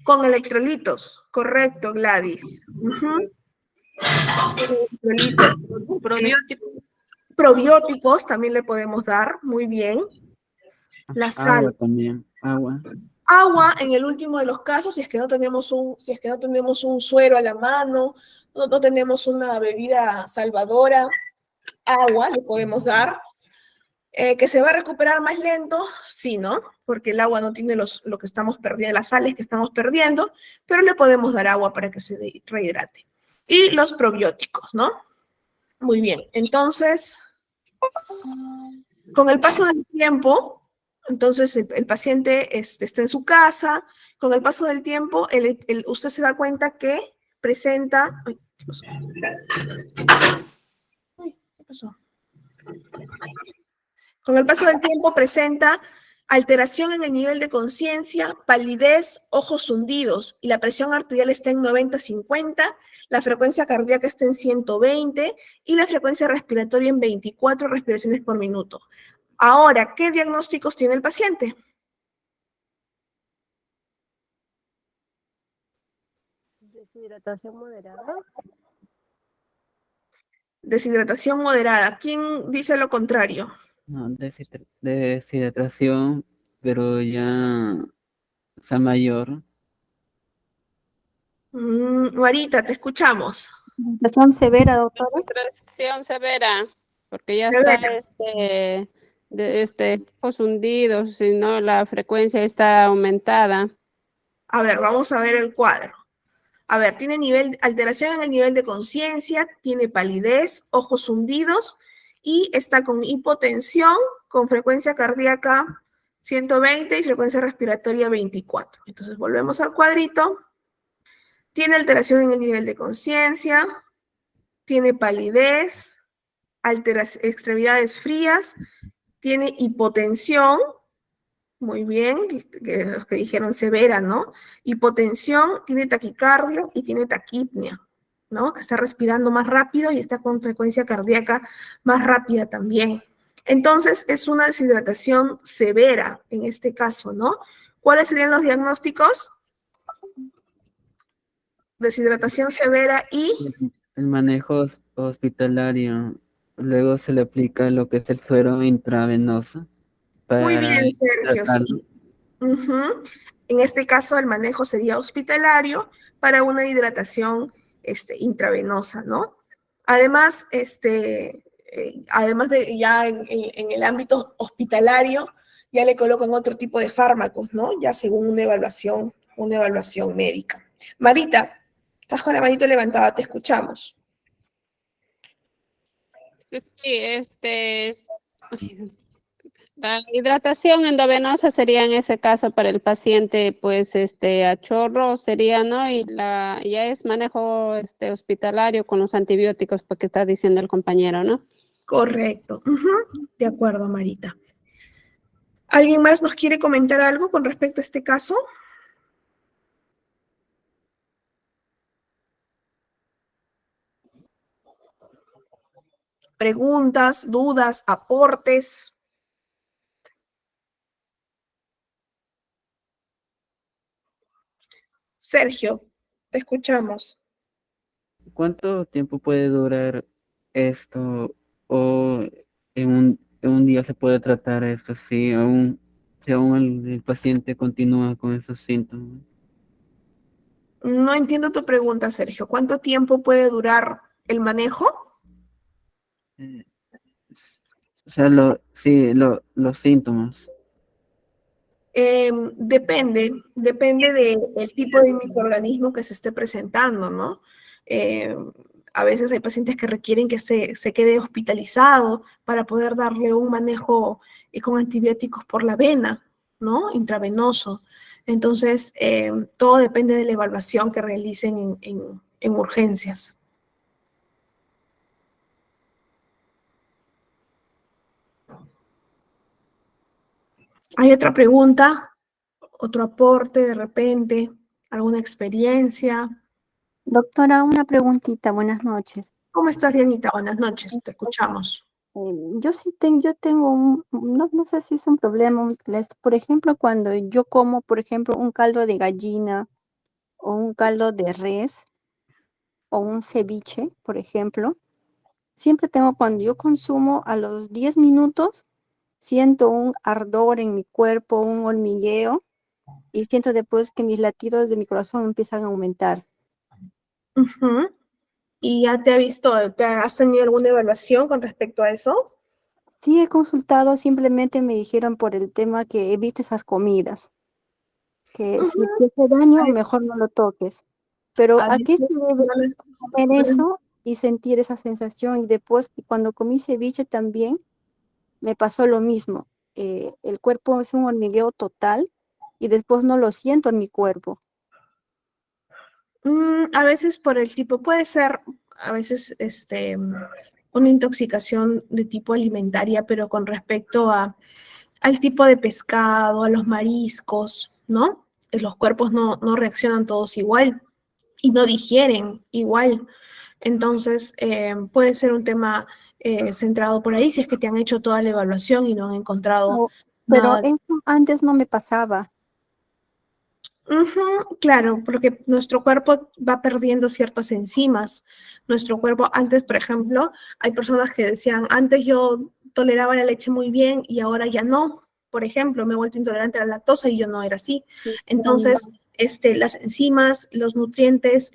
Con electrolitos, correcto, Gladys. Electrolitos. Probióticos también le podemos dar, muy bien. La sal. Agua también, agua. Agua en el último de los casos, si es que no tenemos un suero a la mano, no tenemos una bebida salvadora, agua le podemos dar. ¿Que se va a recuperar más lento? Sí, ¿no? Porque el agua no tiene lo que estamos perdiendo, las sales que estamos perdiendo, pero le podemos dar agua para que se rehidrate. Y los probióticos, ¿no? Muy bien. Entonces, con el paso del tiempo, entonces el paciente está en su casa, con el paso del tiempo, usted se da cuenta que presenta... Ay, ¿qué pasó? Ay, ¿qué pasó? Con el paso del tiempo presenta alteración en el nivel de conciencia, palidez, ojos hundidos y la presión arterial está en 90/50, la frecuencia cardíaca está en 120 y la frecuencia respiratoria en 24 respiraciones por minuto. Ahora, ¿qué diagnósticos tiene el paciente? Deshidratación moderada. Deshidratación moderada. ¿Quién dice lo contrario? No, deshidratación, pero ya está mayor. Marita, te escuchamos. Presión severa, doctora. Presión severa, porque ya Severa. está ojos hundidos, si no la frecuencia está aumentada. A ver, vamos a ver el cuadro. A ver, tiene alteración en el nivel de conciencia, tiene palidez, ojos hundidos y está con hipotensión, con frecuencia cardíaca 120 y frecuencia respiratoria 24. Entonces volvemos al cuadrito. Tiene alteración en el nivel de conciencia, tiene palidez, extremidades frías, tiene hipotensión, muy bien, los que dijeron severa, ¿no? Hipotensión, tiene taquicardia y tiene taquipnea, ¿no? Que está respirando más rápido y está con frecuencia cardíaca más rápida también. Entonces, es una deshidratación severa en este caso, ¿no? ¿Cuáles serían los diagnósticos? Deshidratación severa y... El manejo hospitalario, luego se le aplica lo que es el suero intravenoso Muy para bien, Sergio, tratarlo. sí. En este caso, el manejo sería hospitalario para una hidratación intravenosa, ¿no? Además, además de ya en el ámbito hospitalario, ya le colocan otro tipo de fármacos, ¿no? Ya según una evaluación médica. Marita, estás con la manito levantada, te escuchamos. Sí, la hidratación endovenosa sería en ese caso para el paciente, pues, a chorro sería, ¿no? Y ya es manejo, hospitalario con los antibióticos, porque está diciendo el compañero, ¿no? Correcto. De acuerdo, Marita. ¿Alguien más nos quiere comentar algo con respecto a este caso? Preguntas, dudas, aportes. Sergio, te escuchamos. ¿Cuánto tiempo puede durar esto? ¿O en un día se puede tratar esto si aún el paciente continúa con esos síntomas? No entiendo tu pregunta, Sergio. ¿Cuánto tiempo puede durar el manejo? Eh, O sea, los síntomas. Depende del tipo de microorganismo que se esté presentando, ¿no? A veces hay pacientes que requieren que se quede hospitalizado para poder darle un manejo con antibióticos por la vena, ¿no? Intravenoso. Entonces, todo depende de la evaluación que realicen en urgencias. ¿Hay otra pregunta? ¿Otro aporte de repente? ¿Alguna experiencia? Doctora, una preguntita, buenas noches. ¿Cómo estás, Dianita? Buenas noches, te escuchamos. Yo tengo no sé si es un problema, por ejemplo, cuando yo como, por ejemplo, un caldo de gallina o un caldo de res o un ceviche, por ejemplo, siempre cuando yo consumo a los 10 minutos, siento un ardor en mi cuerpo, un hormigueo, y siento después que mis latidos de mi corazón empiezan a aumentar. ¿Y ya has tenido alguna evaluación con respecto a eso? Sí, he consultado, simplemente me dijeron por el tema que evite esas comidas, que si te hace daño, mejor no lo toques. Pero A ¿a qué se veces debe no les- comer no les- eso y sentir esa sensación? Y después, cuando comí ceviche también, me pasó lo mismo. El cuerpo es un hormigueo total y después no lo siento en mi cuerpo. A veces por el tipo, puede ser a veces una intoxicación de tipo alimentaria, pero con respecto al tipo de pescado, a los mariscos, ¿no? Los cuerpos no reaccionan todos igual y no digieren igual. Entonces, puede ser un tema centrado por ahí, si es que te han hecho toda la evaluación y no han encontrado Pero nada. eso antes no me pasaba. Claro, porque nuestro cuerpo va perdiendo ciertas enzimas. Nuestro cuerpo, antes, por ejemplo, hay personas que decían, antes yo toleraba la leche muy bien y ahora ya no. Por ejemplo, me he vuelto intolerante a la lactosa y yo no era así. Entonces, las enzimas, los nutrientes,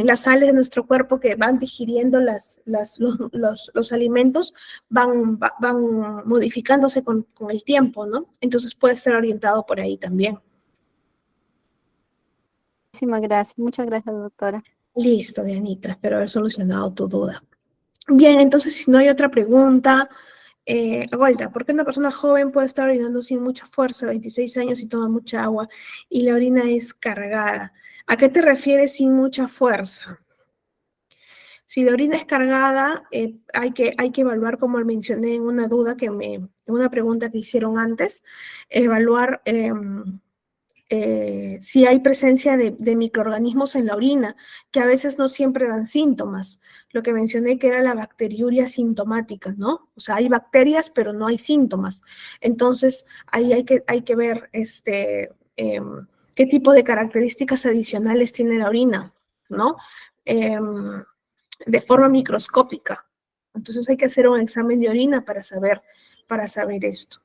las sales de nuestro cuerpo que van digiriendo los alimentos van modificándose con el tiempo, ¿no? Entonces puede ser orientado por ahí también. Muchísimas gracias. Muchas gracias, doctora. Listo, Dianita, espero haber solucionado tu duda. Bien, entonces si no hay otra pregunta, Golda, ¿por qué una persona joven puede estar orinando sin mucha fuerza, 26 años y toma mucha agua, y la orina es cargada? ¿A qué te refieres sin mucha fuerza? Si la orina es cargada, hay que evaluar, como mencioné en una duda en una pregunta que hicieron antes, evaluar si hay presencia de microorganismos en la orina, que a veces no siempre dan síntomas. Lo que mencioné que era la bacteriuria sintomática, ¿no? O sea, hay bacterias, pero no hay síntomas. Entonces, ahí hay que ver qué tipo de características adicionales tiene la orina, ¿no? De forma microscópica. Entonces hay que hacer un examen de orina para saber esto.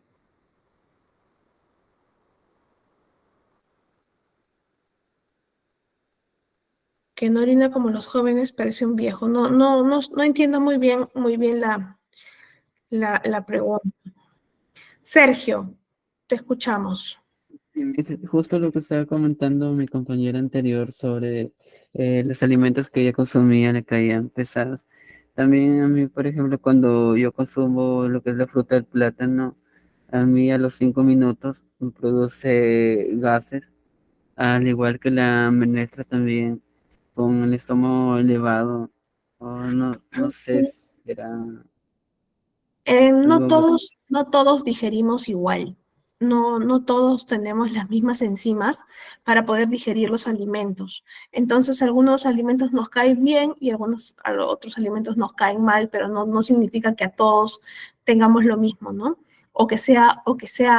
Que no orina como los jóvenes parece un viejo. No entiendo muy bien la pregunta. Sergio, te escuchamos. Es justo lo que estaba comentando mi compañera anterior sobre los alimentos que ella consumía le caían pesados. También a mí, por ejemplo, cuando yo consumo lo que es la fruta del plátano, a mí a los 5 minutos me produce gases, al igual que la menestra también, con el estómago elevado, o no sé si será No algo. todos digerimos igual. No todos tenemos las mismas enzimas para poder digerir los alimentos. Entonces, algunos alimentos nos caen bien y otros alimentos nos caen mal, pero no significa que a todos tengamos lo mismo, ¿no? O que sea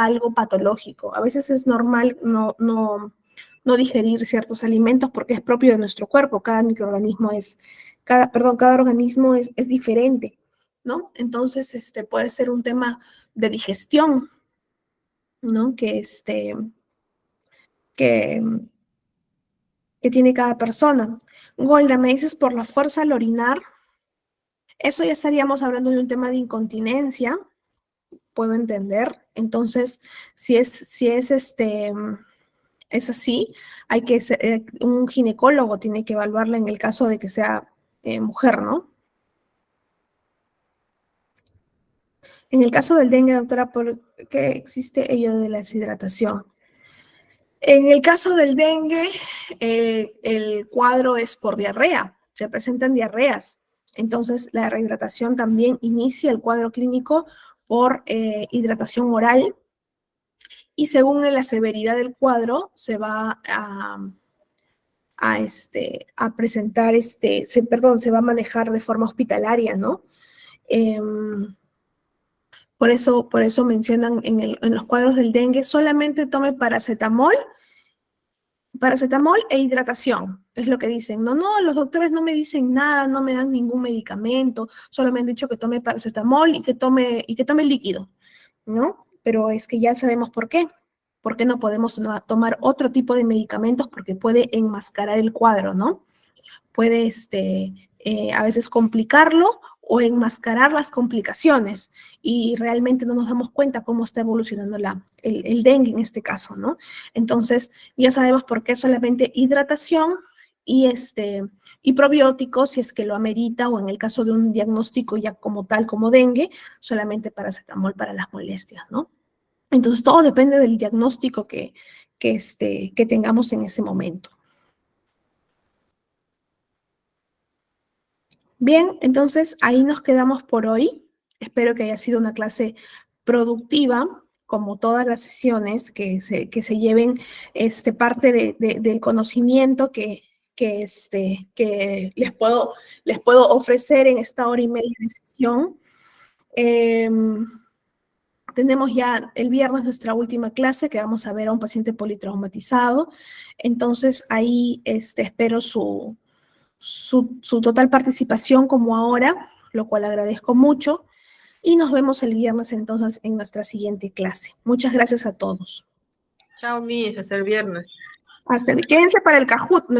algo patológico. A veces es normal no digerir ciertos alimentos porque es propio de nuestro cuerpo. Cada organismo es diferente, ¿no? Entonces, puede ser un tema de digestión, ¿no? Que tiene cada persona. Golda, me dices por la fuerza al orinar. Eso ya estaríamos hablando de un tema de incontinencia, puedo entender. Entonces, si es así, un ginecólogo tiene que evaluarla en el caso de que sea mujer, ¿no? En el caso del dengue, doctora, ¿por qué existe ello de la deshidratación? En el caso del dengue, el cuadro es por diarrea, se presentan diarreas. Entonces, la rehidratación también inicia el cuadro clínico por hidratación oral y según la severidad del cuadro se va a presentar, se va a manejar de forma hospitalaria, ¿no? Por eso mencionan en los cuadros del dengue, solamente tome paracetamol e hidratación, es lo que dicen. No, los doctores no me dicen nada, no me dan ningún medicamento, solo me han dicho que tome paracetamol y que tome líquido, ¿no? Pero es que ya sabemos por qué. ¿Por qué no podemos tomar otro tipo de medicamentos? Porque puede enmascarar el cuadro, ¿no? Puede a veces complicarlo o enmascarar las complicaciones y realmente no nos damos cuenta cómo está evolucionando el dengue en este caso, ¿no? Entonces, ya sabemos por qué solamente hidratación y probióticos, si es que lo amerita, o en el caso de un diagnóstico ya como tal, como dengue, solamente paracetamol para las molestias, ¿no? Entonces, todo depende del diagnóstico que tengamos en ese momento. Bien, entonces ahí nos quedamos por hoy. Espero que haya sido una clase productiva, como todas las sesiones, que se lleven parte del conocimiento que les puedo ofrecer en esta hora y media de sesión. Tenemos ya el viernes nuestra última clase, que vamos a ver a un paciente politraumatizado. Entonces ahí espero su total participación como ahora, lo cual agradezco mucho. Y nos vemos el viernes entonces en nuestra siguiente clase. Muchas gracias a todos. Chao, Miss, hasta el viernes. Quédense para el Kahoot.